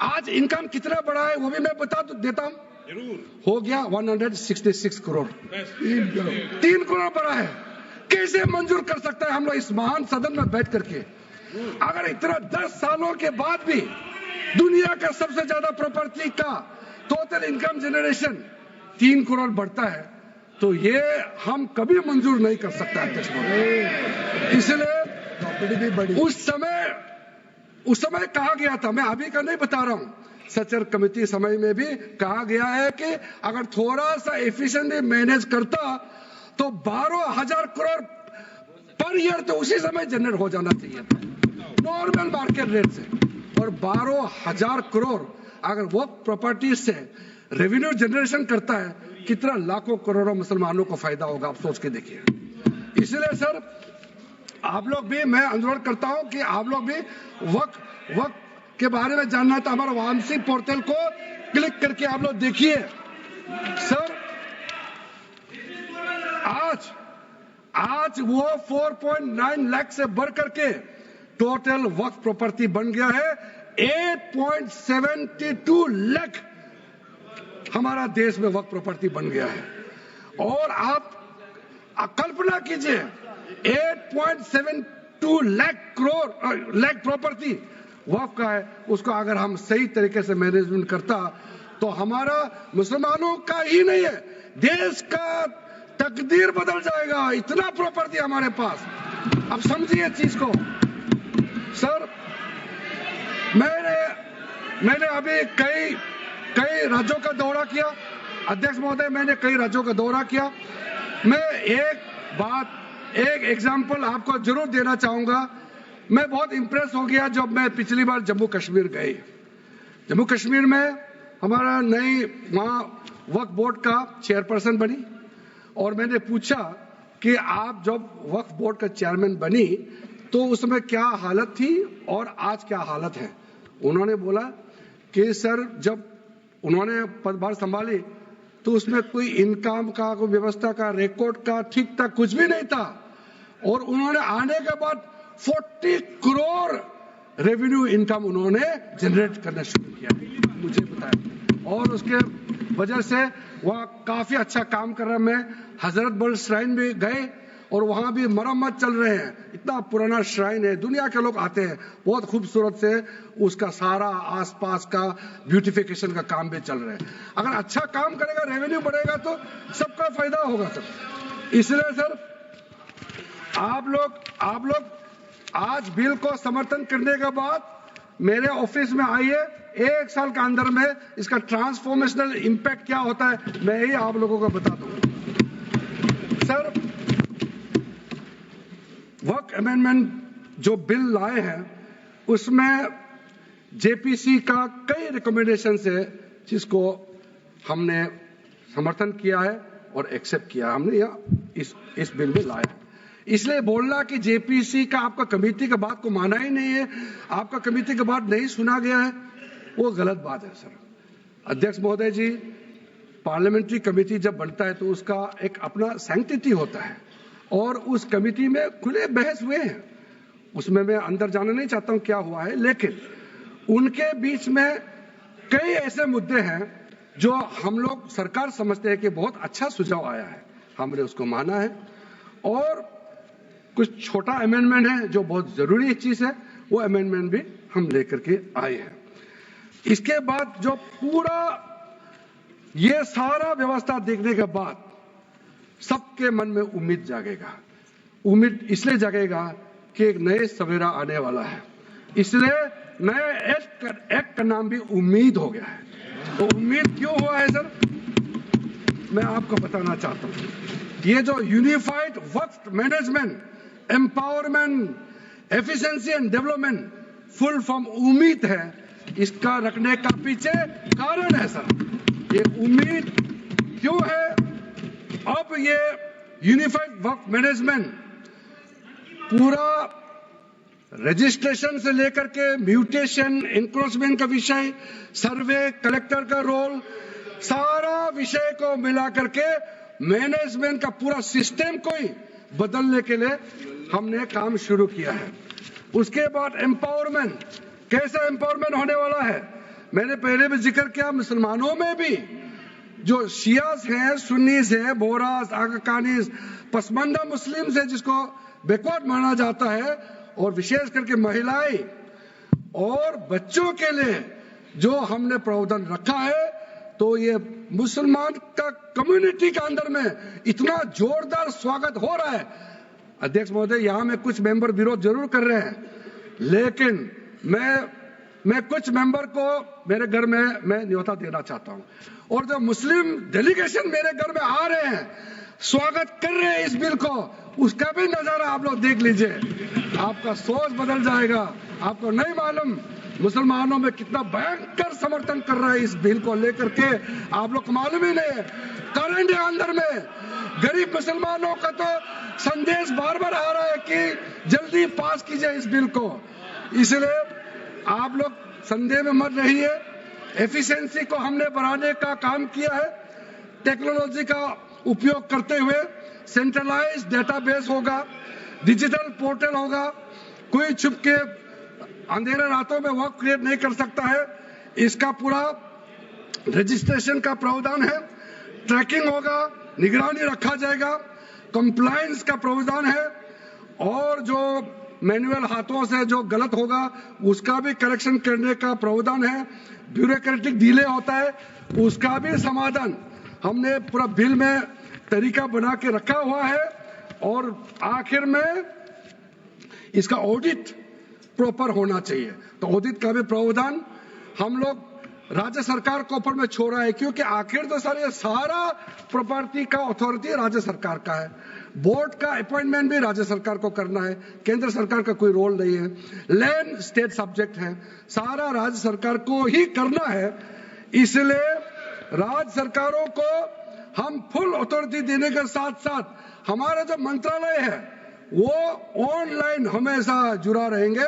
आज इनकम कितना बढ़ा है वो भी मैं बता देता हूं। हो गया 166 करोड़। 3 करोड़ बढ़ा है। कैसे मंजूर कर सकता है हम लोग इस महान सदन में बैठ करके? अगर इतना 10 सालों के बाद भी दुनिया का सबसे ज्यादा प्रॉपर्टी का टोटल इनकम जनरेशन 3 करोड़ बढ़ता है तो ये हम कभी मंजूर नहीं कर सकता अध्यक्ष महोदय। इसलिए उस समय कहा गया था, मैं अभी का नहीं बता रहा हूं, सचर कमेटी समय में भी कहा गया है कि अगर थोड़ा सा एफिशिएंटली मैनेज करता तो 12,000 करोड़ पर ईयर तो उसी समय जनरेट हो जाना चाहिए था नॉर्मल मार्केट रेट से। और 12,000 करोड़ अगर वो प्रॉपर्टी से रेवेन्यू जनरेशन करता है, कितना लाखों करोड़ों मुसलमानों को फायदा होगा, आप सोच के देखिए। इसलिए सर आप लोग भी, मैं अनुरोध करता हूं कि आप लोग भी वक्त के बारे में जानना था, हमारा वामसी पोर्टल को क्लिक करके आप लोग देखिए। सर आज वो 4.9 लाख से बढ़ करके टोटल वक्फ प्रॉपर्टी बन गया है 8.72 लाख। हमारा देश में वक्फ प्रॉपर्टी बन गया है। और आप कल्पना कीजिए 8.72 लाख प्रॉपर्टी वक्फ का है, उसको अगर हम सही तरीके से मैनेजमेंट करता तो हमारा मुसलमानों का ही नहीं है, देश का तकदीर बदल जाएगा। इतना प्रॉपर्टी हमारे पास। अब समझिए चीज को। सर मैंने अभी कई राज्यों का दौरा किया अध्यक्ष महोदय, मैंने कई राज्यों का दौरा किया। मैं एक एग्जांपल आपको जरूर देना चाहूंगा। मैं बहुत इंप्रेस हो गया जब मैं पिछली बार जम्मू कश्मीर गई। जम्मू कश्मीर में हमारा नई वहां वक्फ बोर्ड का चेयरपर्सन बनी और मैंने पूछा कि आप जब वक्फ बोर्ड का चेयरमैन बनी तो उस समय क्या हालत थी और आज क्या हालत है। उन्होंने बोला कि सर जब उन्होंने पदभार संभाली तो उसमें कोई इनकम का, कोई व्यवस्था का, रिकॉर्ड का ठीक ठाक कुछ भी नहीं था। और उन्होंने आने के बाद 40 करोड़ रेवेन्यू इनकम उन्होंने जनरेट करना शुरू किया, मुझे बताया। और उसके वजह से वह काफी अच्छा काम कर रहा है। मैं हजरत बल श्राइन भी गए और वहां भी मरम्मत चल रहे हैं। इतना पुराना श्राइन है, दुनिया के लोग आते हैं, बहुत खूबसूरत से उसका सारा आसपास का ब्यूटिफिकेशन का काम भी चल रहा है। अगर अच्छा काम करेगा, रेवेन्यू बढ़ेगा तो सबका फायदा होगा सर। इसलिए सर आप लोग आज बिल को समर्थन करने के बाद मेरे ऑफिस में आइए। 1 साल के अंदर में इसका ट्रांसफॉर्मेशनल इंपैक्ट क्या होता है मैं ही आप लोगों को बता दूंगा। सर वर्क अमेंडमेंट जो बिल लाए हैं उसमें जेपीसी का कई रिकमेंडेशन है जिसको हमने समर्थन किया है और एक्सेप्ट किया। हमने इस बिल में लाया। इसलिए बोलना कि जेपीसी का आपका कमेटी का बात को माना ही नहीं है, आपका कमेटी का बात नहीं सुना गया है, वो गलत बात है सर। अध्यक्ष महोदय जी, पार्लियामेंट्री कमेटी जब बनता है तो उसका एक अपना सैंक्टिटी होता है और उस कमेटी में खुले बहस हुए हैं। उसमें मैं अंदर जाना नहीं चाहता हूं क्या हुआ है, लेकिन उनके बीच में कई ऐसे मुद्दे हैं जो हम लोग सरकार समझते हैं कि बहुत अच्छा सुझाव आया है, हमने उसको माना है। और कुछ छोटा अमेंडमेंट है जो बहुत जरूरी चीज है, वो अमेंडमेंट भी हम लेकर के आए हैं। इसके बाद जो पूरा ये सारा व्यवस्था देखने के बाद सबके मन में उम्मीद जागेगा। उम्मीद इसलिए जागेगा कि एक नए सवेरा आने वाला है, इसलिए नए एक्ट का नाम भी उम्मीद हो गया है। तो उम्मीद क्यों हुआ है सर, मैं आपको बताना चाहता हूं। ये जो unified Waqf management, empowerment, efficiency and development, full form उम्मीद है, इसका रखने का पीछे कारण है सर। ये उम्मीद क्यों है? अब ये यूनिफाइड वक्फ मैनेजमेंट पूरा रजिस्ट्रेशन से लेकर के म्यूटेशन, इंक्रोचमेंट का विषय, सर्वे, कलेक्टर का रोल, सारा विषय को मिला करके मैनेजमेंट का पूरा सिस्टम को ही बदलने के लिए हमने काम शुरू किया है। उसके बाद एम्पावरमेंट, कैसा एम्पावरमेंट होने वाला है? मैंने पहले भी जिक्र किया, मुसलमानों में भी जो शियास हैं, सुन्नीस हैं, बोरास, आगाकानीस, पसमानदा मुस्लिम्स है जिसको बैकवर्ड माना जाता है, और विशेष करके महिलाएं और बच्चों के लिए जो हमने प्रावधान रखा है, तो ये मुसलमान का कम्युनिटी के अंदर में इतना जोरदार स्वागत हो रहा है। अध्यक्ष महोदय, यहां में कुछ मेंबर विरोध जरूर कर रहे हैं, लेकिन मैं कुछ मेंबर को मेरे घर में मैं न्योता देना चाहता हूं, और जो मुस्लिम डेलीगेशन मेरे घर में आ रहे हैं, स्वागत कर रहे हैं इस बिल को, उसका भी नजारा आप लोग देख लीजिए। आपका सोच बदल जाएगा। आपको नहीं मालूम मुसलमानों में कितना भयंकर समर्थन कर रहा है इस बिल को लेकर के, आप लोग को मालूम ही नहीं है। करंट अंदर में गरीब मुसलमानों का तो संदेश बार बार आ रहा है कि जल्दी पास कीजिए इस बिल को। इसलिए आप लोग संदेह में मत रहिए। एफिशिएंसी को हमने बढ़ाने का काम किया है। टेक्नोलॉजी का उपयोग करते हुए सेंट्रलाइज डेटाबेस होगा, डिजिटल पोर्टल होगा, कोई छुप के अंधेरे रातों में वर्क क्रिएट नहीं कर सकता है। इसका पूरा रजिस्ट्रेशन का प्रावधान है, ट्रैकिंग होगा, निगरानी रखा जाएगा, कंप्लायंस का प्रावधान है, और जो मैनुअल हाथों से जो गलत होगा उसका भी करेक्शन करने का प्रावधान है। ब्यूरोक्रेटिक डिले होता है उसका भी समाधान हमने पूरा बिल में तरीका बना के रखा हुआ है। और आखिर में इसका ऑडिट प्रॉपर होना चाहिए, तो ऑडिट का भी प्रावधान हम लोग राज्य सरकार को ऊपर में छोड़ा है, क्योंकि आखिर तो सर ये सारा प्रॉपर्टी का अथॉरिटी राज्य सरकार का है। बोर्ड का अपॉइंटमेंट भी राज्य सरकार को करना है, केंद्र सरकार का कोई रोल नहीं है। लैंड स्टेट सब्जेक्ट है, सारा राज्य सरकार को ही करना है। इसलिए राज्य सरकारों को हम फुल अथॉरिटी देने के साथ साथ हमारा जो मंत्रालय है वो ऑनलाइन हमेशा जुड़ा रहेंगे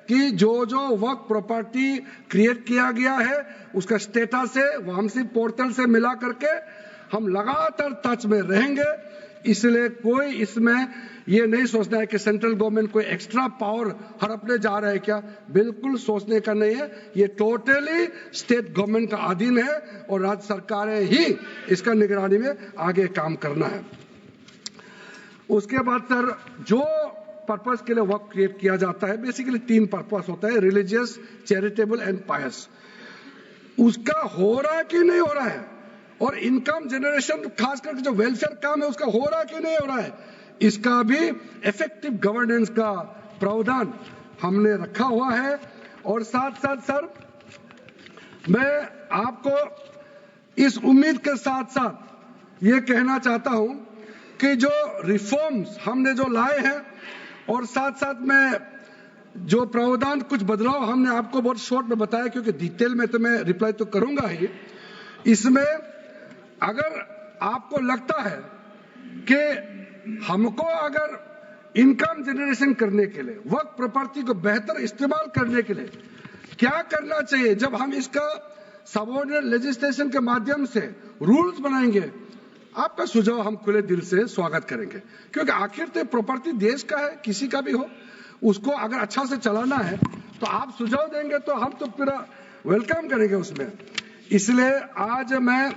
कि जो वर्क प्रॉपर्टी क्रिएट किया गया है उसका स्टेटस है वामसी पोर्टल से मिला करके हम लगातार टच में रहेंगे। इसलिए कोई इसमें ये नहीं सोचना है कि सेंट्रल गवर्नमेंट कोई एक्स्ट्रा पावर हड़पने जा रहा है क्या, बिल्कुल सोचने का नहीं है। ये टोटली स्टेट गवर्नमेंट का अधीन है और राज्य सरकारें ही इसका निगरानी में आगे काम करना है। उसके बाद सर जो पर्पस के लिए वर्क क्रिएट किया जाता है, बेसिकली 3 पर्पस होता है, रिलीजियस, चैरिटेबल एंड पायस। उसका हो रहा है कि नहीं हो रहा है, और इनकम जनरेशन खास करके जो वेलफेयर काम है उसका हो रहा है कि नहीं हो रहा है, इसका भी इफेक्टिव गवर्नेंस का प्रावधान हमने रखा हुआ है। और साथ साथ सर मैं आपको इस उम्मीद के साथ साथ ये कहना चाहता हूं कि जो रिफॉर्म्स हमने जो लाए हैं और साथ साथ में जो प्रावधान कुछ बदलाव हमने आपको बहुत शॉर्ट में बताया, क्योंकि डिटेल में तो मैं रिप्लाई तो करूंगा ही। इसमें अगर आपको लगता है कि हमको अगर इनकम जनरेशन करने के लिए वर्क प्रॉपर्टी को बेहतर इस्तेमाल करने के लिए क्या करना चाहिए, जब हम इसका सबऑर्डिनेट लेजिस्लेशन के माध्यम से रूल्स बनाएंगे, आपका सुझाव हम खुले दिल से स्वागत करेंगे। क्योंकि आखिर तो प्रॉपर्टी देश का है, किसी का भी हो, उसको अगर अच्छा से चलाना है तो आप सुझाव देंगे तो हम तो पूरा वेलकम करेंगे उसमें। इसलिए आज मैं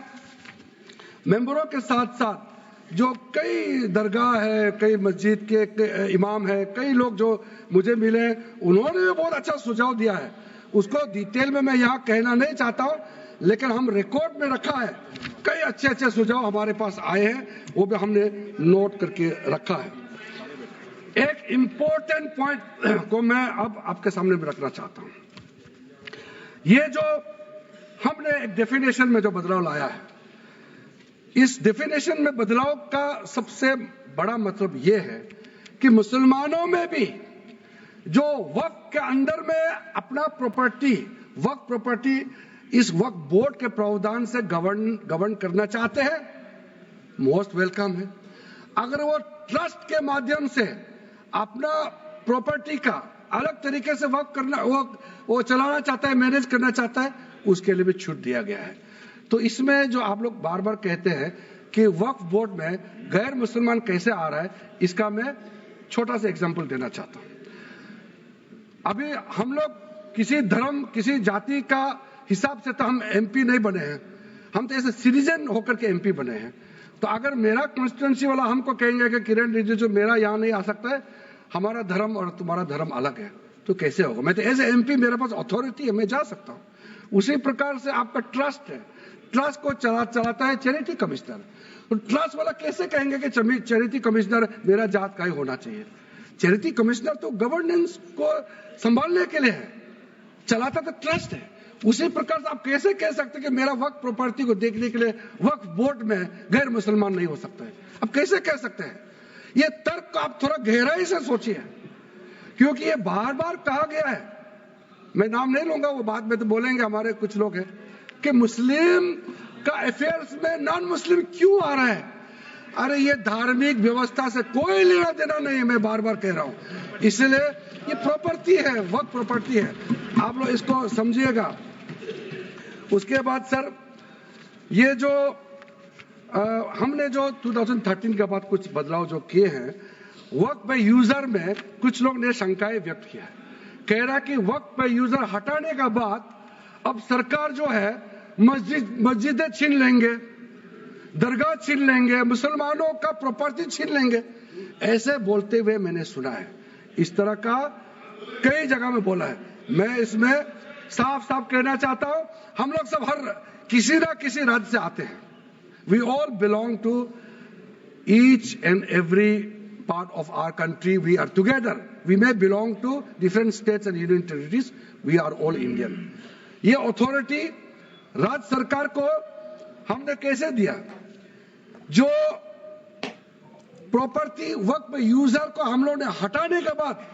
मेंबरों के साथ साथ जो कई दरगाह है, कई मस्जिद के इमाम है, कई लोग जो मुझे मिले, उन्होंने भी बहुत अच्छा सुझाव दिया है। उसको डिटेल में मैं यहाँ कहना नहीं चाहता हूँ, लेकिन हम रिकॉर्ड में रखा है। कई अच्छे अच्छे सुझाव हमारे पास आए हैं, वो भी हमने नोट करके रखा है। एक इंपॉर्टेंट पॉइंट को मैं अब आपके सामने भी रखना चाहता हूं। ये जो हमने एक डेफिनेशन में जो बदलाव लाया है, इस डेफिनेशन में बदलाव का सबसे बड़ा मतलब ये है कि मुसलमानों में भी जो वक्फ के अंदर में अपना प्रॉपर्टी, वक्फ प्रॉपर्टी इस वक्फ बोर्ड के प्रावधान से गवर्न करना चाहते हैं, मोस्ट वेलकम है। अगर वो ट्रस्ट के माध्यम से अपना प्रॉपर्टी का अलग तरीके से वक्फ करना, वो चलाना चाहता है, मैनेज करना चाहता है, उसके लिए भी छूट दिया गया है। तो इसमें जो आप लोग बार बार कहते हैं कि वक्फ बोर्ड में गैर मुसलमान कैसे आ रहा है, इसका मैं छोटा सा एग्जांपल देना चाहता हूं। अभी हम लोग किसी धर्म, किसी जाति का हिसाब से तो हम एमपी नहीं बने हैं, हम तो ऐसे सिटीजन होकर के एमपी बने हैं। तो अगर मेरा कॉन्स्टिट्यूंसी वाला हमको कहेंगे कि किरण रिजिजू मेरा यहाँ नहीं आ सकता है, हमारा धर्म और तुम्हारा धर्म अलग है, तो कैसे होगा? मैं तो एज ए एमपी, मेरे पास अथॉरिटी है, मैं जा सकता हूँ। उसी प्रकार से आपका ट्रस्ट है, ट्रस्ट को चलाता है चैरिटी कमिश्नर। तो ट्रस्ट वाला कैसे कहेंगे कि चैरिटी कमिश्नर मेरा जात का ही होना चाहिए? चैरिटी कमिश्नर तो गवर्नेंस को संभालने के लिए है, चलाता तो ट्रस्ट है। उसी प्रकार से आप कैसे कह सकते कि मेरा वक्फ प्रॉपर्टी को देखने के लिए वक्फ बोर्ड में गैर मुसलमान नहीं हो सकता है? आप कैसे कह सकते हैं? ये तर्क को आप थोड़ा गहराई से सोचिए, क्योंकि ये बार बार कहा गया है, मैं नाम नहीं लूंगा, वो बाद में तो बोलेंगे हमारे कुछ लोग हैं कि मुस्लिम का अफेयर्स में नॉन मुस्लिम क्यों आ रहा है। अरे ये धार्मिक व्यवस्था से कोई लेना देना नहीं है, मैं बार बार कह रहा हूं। इसलिए ये प्रॉपर्टी है, वक्फ प्रॉपर्टी है, आप लोग इसको समझिएगा। उसके बाद सर, ये जो हमने जो 2013 के बाद कुछ बदलाव जो किए हैं, वक्फ बाय यूजर में कुछ लोग ने शंकाएं व्यक्त किया है, कह रहा कि वक्फ बाय यूजर हटाने के बाद अब सरकार जो है मस्जिदें छीन लेंगे, दरगाह छीन लेंगे, मुसलमानों का प्रॉपर्टी छीन लेंगे, ऐसे बोलते हुए मैंने सुना है। इस तरह का कई जगह में बोला है। मैं इसमें साफ साफ कहना चाहता हूं, हम लोग सब हर किसी ना किसी राज्य से आते हैं। We all belong to each and every part of our country. We are together. We may belong to different states and union territories. We are all Indian. ये अथॉरिटी राज्य सरकार को हमने कैसे दिया? जो प्रॉपर्टी वक्फ यूजर को हम लोग ने हटाने के बाद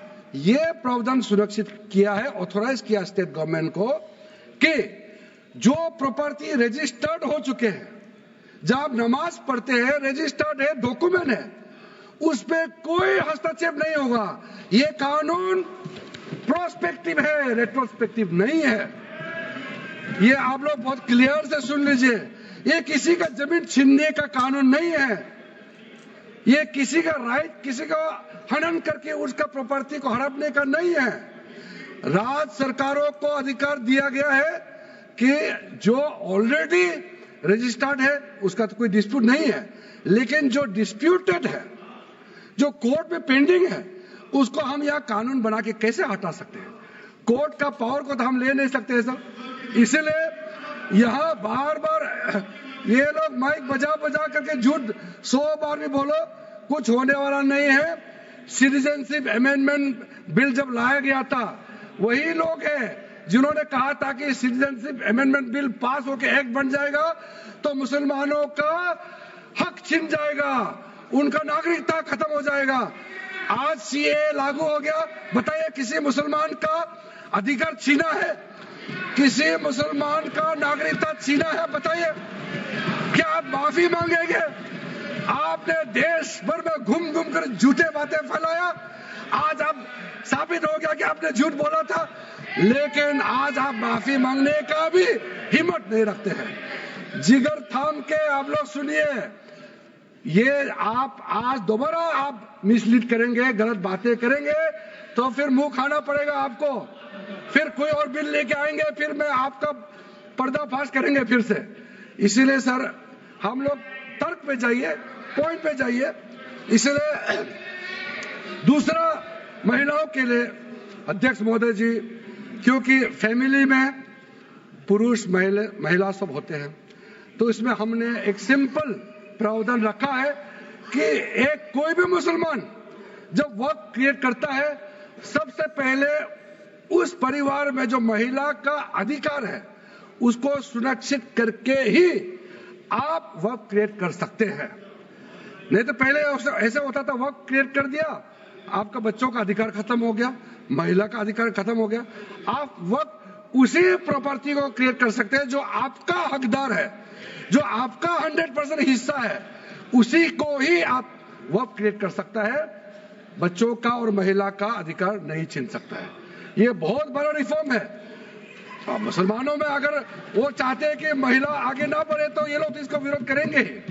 ये प्रावधान सुरक्षित किया है, ऑथोराइज किया स्टेट गवर्नमेंट को कि जो प्रॉपर्टी रजिस्टर्ड हो चुके हैं, जब आप नमाज पढ़ते हैं, रजिस्टर्ड है, डॉक्यूमेंट है, उस पे कोई हस्तक्षेप नहीं होगा। ये कानून प्रोस्पेक्टिव है, रेट्रोस्पेक्टिव नहीं है। ये आप लोग बहुत क्लियर से सुन लीजिए, ये किसी का जमीन छीनने का कानून नहीं है। ये किसी का राइट, किसी का हनन करके उसका प्रॉपर्टी को हड़पने का नहीं है। राज्य सरकारों को अधिकार दिया गया है कि जो ऑलरेडी रजिस्टर्ड है उसका तो कोई डिस्प्यूट नहीं है, लेकिन जो डिस्प्यूटेड है, जो कोर्ट में पेंडिंग है, उसको हम यहाँ कानून बना के कैसे हटा सकते हैं? कोर्ट का पावर को तो हम ले नहीं सकते हैं सर। इसलिए यहाँ बार बार ये लोग माइक बजा बजा करके झूठ 100 बार भी बोलो, कुछ होने वाला नहीं है। सिटीजनशिप अमेंडमेंट बिल जब लाया गया था, वही लोग हैं जिन्होंने कहा था कि सिटीजनशिप अमेंडमेंट बिल पास होकर एक्ट बन जाएगा तो मुसलमानों का हक छिन जाएगा, उनका नागरिकता खत्म हो जाएगा। आज सीए लागू हो गया, बताइए किसी मुसलमान का अधिकार छीना है? किसी मुसलमान का नागरिकता छीना है? बताइए, क्या आप माफी मांगेंगे? आपने देश भर में घूम घूम कर झूठे बातें फैलाया, आज आप साबित हो गया कि आपने झूठ बोला था, लेकिन आज आप माफी मांगने का भी हिम्मत नहीं रखते हैं। जिगर थाम के आप लोग सुनिए, ये आप आज दोबारा आप मिसलीड करेंगे, गलत बातें करेंगे तो फिर मुंह खाना पड़ेगा आपको। फिर कोई और बिल लेके आएंगे, फिर मैं आपका पर्दाफाश करेंगे फिर से। इसीलिए सर, हम लोग तर्क पे जाइए, पॉइंट पे जाइए। इसलिए दूसरा, महिलाओं के लिए अध्यक्ष महोदय जी, क्योंकि फैमिली में पुरुष महिला सब होते हैं, तो इसमें हमने एक सिंपल प्रावधान रखा है कि एक कोई भी मुसलमान जब वक्त क्रिएट करता है, सबसे पहले उस परिवार में जो महिला का अधिकार है उसको सुनिश्चित करके ही आप वक्त क्रिएट कर सकते हैं। नहीं तो पहले ऐसे होता था, वक्त क्रिएट कर दिया, आपका बच्चों का अधिकार खत्म हो गया, महिला का अधिकार खत्म हो गया। आप वक्त उसी प्रॉपर्टी को क्रिएट कर सकते हैं जो आपका हकदार है, जो आपका 100% हिस्सा है, उसी को ही आप वक्त क्रिएट कर सकता है। बच्चों का और महिला का अधिकार नहीं छीन सकता है। ये बहुत बड़ा रिफॉर्म है। मुसलमानों में अगर वो चाहते हैं कि महिला आगे ना बढ़े तो ये लोग इसको विरोध करेंगे,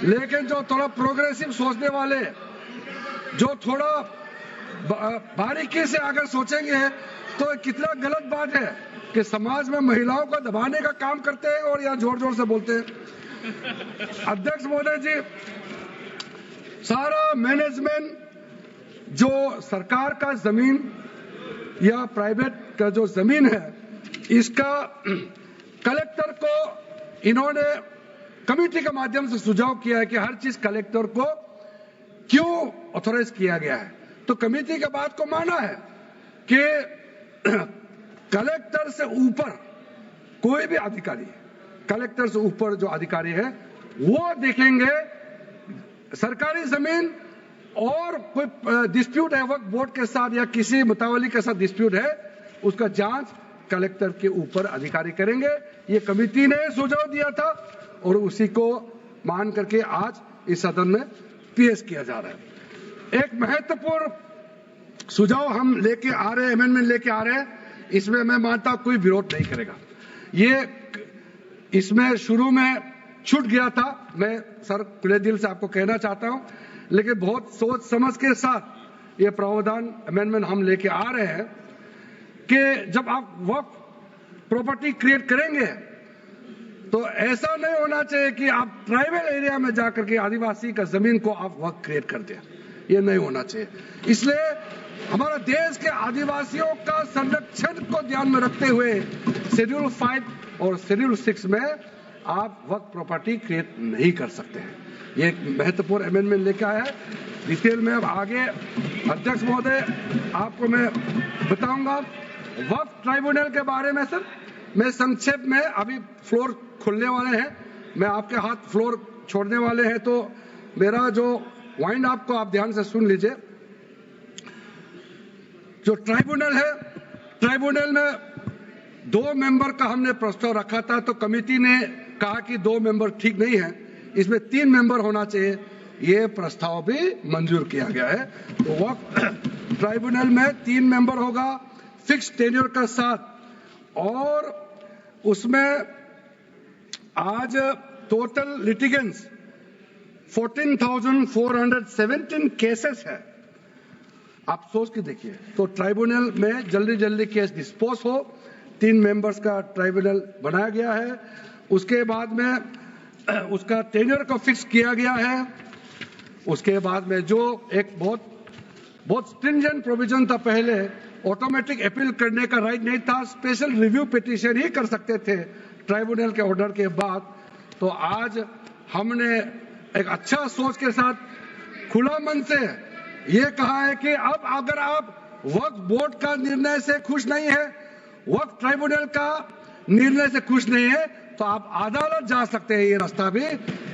लेकिन जो थोड़ा प्रोग्रेसिव सोचने वाले, जो थोड़ा बारीकी से अगर सोचेंगे तो कितना गलत बात है कि समाज में महिलाओं को दबाने का काम करते हैं और यहाँ जोर जोर से बोलते हैं। अध्यक्ष महोदय जी, सारा मैनेजमेंट जो सरकार का जमीन या प्राइवेट का जो जमीन है, इसका कलेक्टर को इन्होंने कमेटी के माध्यम से सुझाव किया है कि हर चीज कलेक्टर को क्यों ऑथोराइज किया गया है। तो कमेटी के बात को माना है कि कलेक्टर से ऊपर कोई भी अधिकारी, कलेक्टर से ऊपर जो अधिकारी है वो देखेंगे सरकारी जमीन और कोई डिस्प्यूट है वक्फ बोर्ड के साथ या किसी मुतावली के साथ डिस्प्यूट है, उसका जांच कलेक्टर के ऊपर अधिकारी करेंगे। ये कमेटी ने सुझाव दिया था और उसी को मान करके आज इस सदन में पेश किया जा रहा है। एक महत्वपूर्ण सुझाव हम लेके आ रहे हैं, अमेंडमेंट लेके आ रहे हैं, इसमें मैं मानता हूं कोई विरोध नहीं करेगा। ये इसमें शुरू में छूट गया था, मैं सर खुले दिल से आपको कहना चाहता हूं, लेकिन बहुत सोच समझ के साथ ये प्रावधान अमेंडमेंट हम लेके आ रहे हैं कि जब आप वक्फ प्रॉपर्टी क्रिएट करेंगे तो ऐसा नहीं होना चाहिए कि आप ट्राइबल एरिया में जाकर के आदिवासी का जमीन को आप वक्फ क्रिएट कर दें, ये नहीं होना चाहिए। इसलिए हमारा देश के आदिवासियों का संरक्षण को ध्यान में रखते हुए शेड्यूल 5 और शेड्यूल 6 में आप वक्फ प्रॉपर्टी क्रिएट नहीं कर सकते हैं। ये एक महत्वपूर्ण अमेंडमेंट लेके आया है। डिटेल में अब आगे अध्यक्ष महोदय आपको मैं बताऊंगा। वक्फ ट्राइब्यूनल के बारे में सर मैं संक्षेप में, अभी फ्लोर खुलने वाले हैं, मैं आपके हाथ फ्लोर छोड़ने वाले हैं, तो मेरा जो वाइंड अप को आप ध्यान से सुन लीजिए। जो ट्राइब्यूनल है, ट्राइब्यूनल में 2 मेंबर का हमने प्रस्ताव रखा था, तो कमेटी ने कहा कि 2 मेंबर ठीक नहीं है, इसमें 3 मेंबर होना चाहिए। ये प्रस्ताव भी मंजूर किया गया है। तो वक्फ ट्राइब्यूनल में 3 मेंबर होगा फिक्स टेन्योर का साथ, और उसमें आज टोटल लिटिगेंट्स 14,417 केसेस है। आप सोच के देखिए, तो ट्राइब्यूनल में जल्दी जल्दी केस डिस्पोज हो, 3 मेंबर्स का ट्राइब्यूनल बनाया गया है। उसके बाद में उसका टेन्योर को फिक्स किया गया है। उसके बाद में जो एक बहुत स्ट्रिंजेंट प्रोविजन था, पहले ऑटोमेटिक अपील करने का राइट नहीं था, स्पेशल रिव्यू पिटीशन ही कर सकते थे ट्राइब्यूनल के ऑर्डर के बाद। तो आज हमने एक अच्छा सोच के साथ खुला मन से ये कहा है कि अब अगर आप वक्फ बोर्ड का निर्णय से खुश नहीं है, वक्फ ट्राइब्यूनल का निर्णय से खुश नहीं है, तो आप अदालत जा सकते हैं। ये रास्ता भी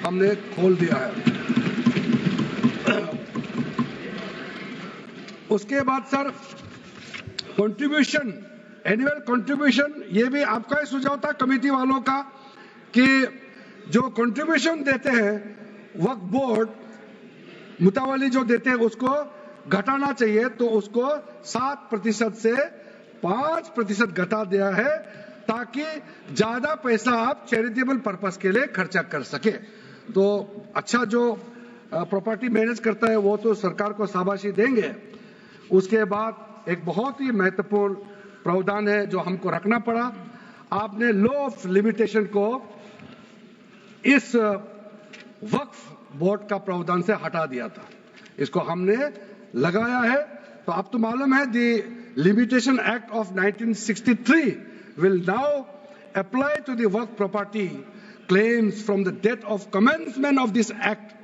हमने खोल दिया है। उसके बाद सर कंट्रीब्यूशन, एनुअल कंट्रीब्यूशन, ये भी आपका ही सुझाव था कमेटी वालों का कि जो कंट्रीब्यूशन देते हैं वक्फ बोर्ड मुतावली जो देते हैं उसको घटाना चाहिए, तो उसको 7% से 5% घटा दिया है, ताकि ज्यादा पैसा आप चैरिटेबल पर्पस के लिए खर्चा कर सके। तो अच्छा, जो प्रॉपर्टी मैनेज करता है वो तो सरकार को शाबाशी देंगे। उसके बाद एक बहुत ही महत्वपूर्ण प्रावधान है जो हमको रखना पड़ा, आपने लॉ ऑफ लिमिटेशन को इस वक्फ बोर्ड का प्रावधान से हटा दिया था, इसको हमने लगाया है। तो अब तो मालूम है the limitation act of 1963 will now apply to the वर्क property claims from the date of commencement of this act,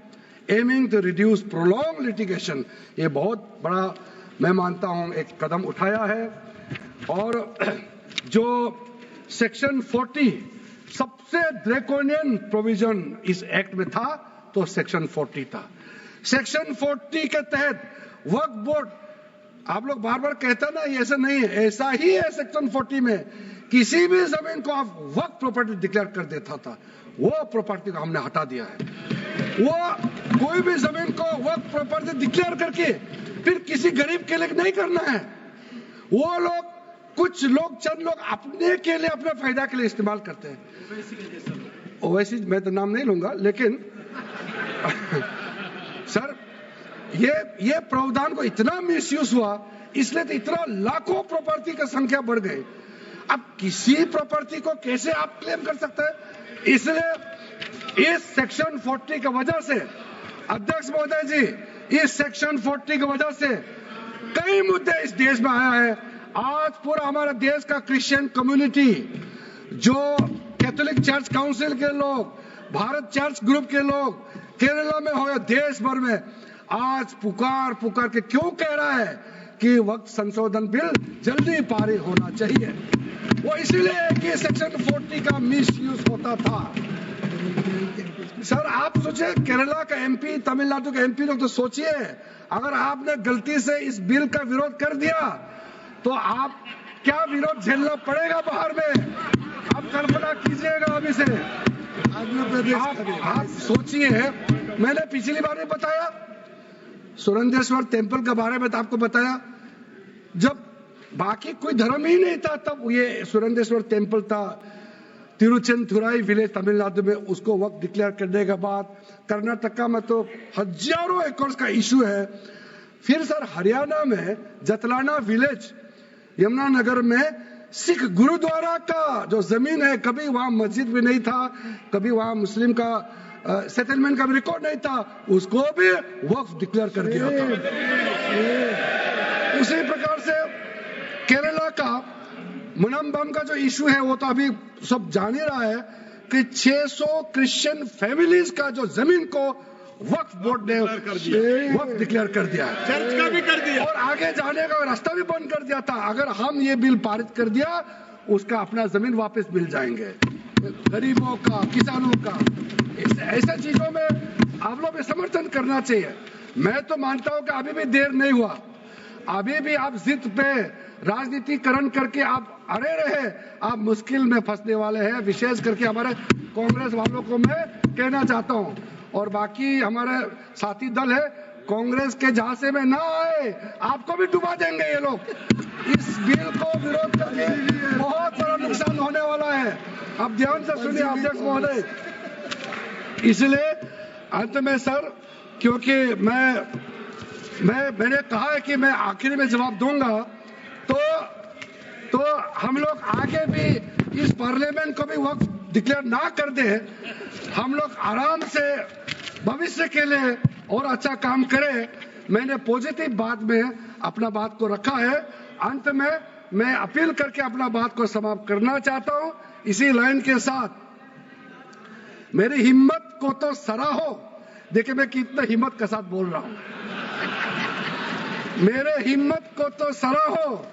aiming to reduce prolonged litigation। ये बहुत बड़ा मैं मानता हूं एक कदम उठाया है। और जो सेक्शन 40 सबसे ड्रैकोनियन प्रोविजन इस एक्ट में था तो सेक्शन 40 था। सेक्शन 40 के तहत वक्फ बोर्ड, आप लोग बार बार कहते ना ये ऐसा नहीं है, ऐसा ही है। सेक्शन 40 में किसी भी जमीन को आप वक्फ प्रॉपर्टी डिक्लेयर कर देता था, वो प्रॉपर्टी को हमने हटा दिया है। वो कोई भी जमीन को वक्फ प्रॉपर्टी डिक्लेयर करके फिर किसी गरीब के लिए नहीं करना है। वो लोग, कुछ लोग, चंद लोग अपने के लिए, अपने फायदा के लिए इस्तेमाल करते हैं। ओवैसी मैं तो नाम नहीं लूंगा, लेकिन सर ये प्रावधान को इतना मिसयूज हुआ, इसलिए तो इतना लाखों प्रॉपर्टी की संख्या बढ़ गई। अब किसी प्रॉपर्टी को कैसे आप क्लेम कर सकते हैं? इसलिए इस सेक्शन 40 की वजह से, अध्यक्ष महोदय जी, इस सेक्शन 40 की वजह से कई मुद्दे इस देश में आया है। आज पूरा हमारा देश का क्रिश्चियन कम्युनिटी, जो कैथोलिक चर्च काउंसिल के लोग, भारत चर्च ग्रुप के लोग, केरला में हो या देश भर में, आज पुकार के क्यों कह रहा है कि वक्त संशोधन बिल जल्दी पारित होना चाहिए। वो इसलिए कि सेक्शन 40 का मिसयूज होता था। सर आप सोचिए, केरला का एमपी, तमिलनाडु का एमपी लोग तो सोचिए, अगर आपने गलती से इस बिल का विरोध कर दिया तो आप क्या विरोध झेलना पड़ेगा बाहर में, आप कल्पना कीजिएगा अभी से। आप सोचिए, मैंने पिछली बार भी बताया सुरेंद्रेश्वर टेम्पल के बारे में, तो आपको बताया जब बाकी कोई धर्म ही नहीं था तब ये सुरेंद्रेश्वर टेम्पल था। तिरुचेंथुराई विलेज तमिलनाडु में, उसको वक्त डिक्लेयर करने के बाद कर्नाटका में तो हजारों एकड़ का इशू है। फिर सर हरियाणा में जतलाना विलेज यमुनानगर में सिख गुरुद्वारा का जो जमीन है, कभी वहां मस्जिद भी नहीं था, कभी वहां मुस्लिम का सेटलमेंट का भी रिकॉर्ड नहीं था, उसको भी वक्फ डिक्लेयर कर दिया था। उसी प्रकार से केरला का मुनम्बम का जो इशू है वो तो अभी सब जान ही रहा है कि 600 क्रिश्चियन फैमिलीज का जो जमीन को वक्फ बोर्ड ने वक्फ डिक्लेयर कर दिया है, चर्च का भी कर दिया और आगे जाने का रास्ता भी बंद कर दिया था। अगर हम ये बिल पारित कर दिया, उसका अपना जमीन वापस मिल जाएंगे गरीबों का, किसानों का। ऐसा चीजों में आप लोग समर्थन करना चाहिए। मैं तो मानता हूं कि अभी भी देर नहीं हुआ, अभी भी आप जिद पे राजनीतिकरण करके आप अड़े रहे, आप मुश्किल में फंसने वाले हैं। विशेष करके हमारे कांग्रेस वालों को मैं कहना चाहता हूं, और बाकी हमारे साथी दल है, कांग्रेस के झांसे में ना आए, आपको भी डुबा देंगे ये लोग। इस बिल को विरोध करके बहुत बड़ा नुकसान होने वाला है। आप ध्यान से सुनिए अध्यक्ष महोदय। इसलिए अंत में सर, क्योंकि मैंने कहा है कि मैं आखिर में जवाब दूंगा, तो हम लोग आगे भी इस पार्लियामेंट को भी वक्त डिक्लेयर ना कर दे, हम लोग आराम से भविष्य के लिए और अच्छा काम करें। मैंने पॉजिटिव बात में अपना बात को रखा है। अंत में मैं अपील करके अपना बात को समाप्त करना चाहता हूं। इसी लाइन के साथ मेरी हिम्मत को तो सराहो। देखिए मैं कितना हिम्मत के साथ बोल रहा हूं। मेरे हिम्मत को तो सराहो,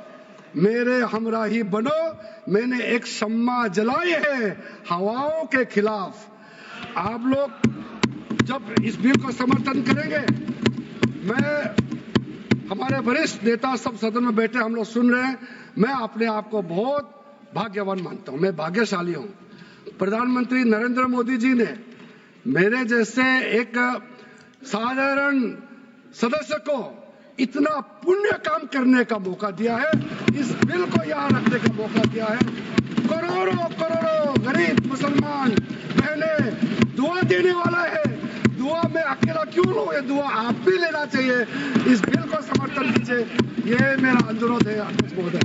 मेरे हमराही बनो, मैंने एक शम्मा जलाई है हवाओं के खिलाफ। आप लोग जब इस बिल को समर्थन करेंगे, मैं, हमारे वरिष्ठ नेता सब सदन में बैठे हम लोग सुन रहे हैं, मैं अपने आप को बहुत भाग्यवान मानता हूं, मैं भाग्यशाली हूं। प्रधानमंत्री नरेंद्र मोदी जी ने मेरे जैसे एक साधारण सदस्य को इतना पुण्य काम करने का मौका दिया है, इस बिल को यहाँ रखने का मौका दिया है। करोड़ों गरीब मुसलमान बहने दुआ देने वाला है। दुआ में अकेला क्यों लूं, ये दुआ आप भी लेना चाहिए। इस बिल को समर्थन कीजिए, ये मेरा अनुरोध है अध्यक्ष महोदय।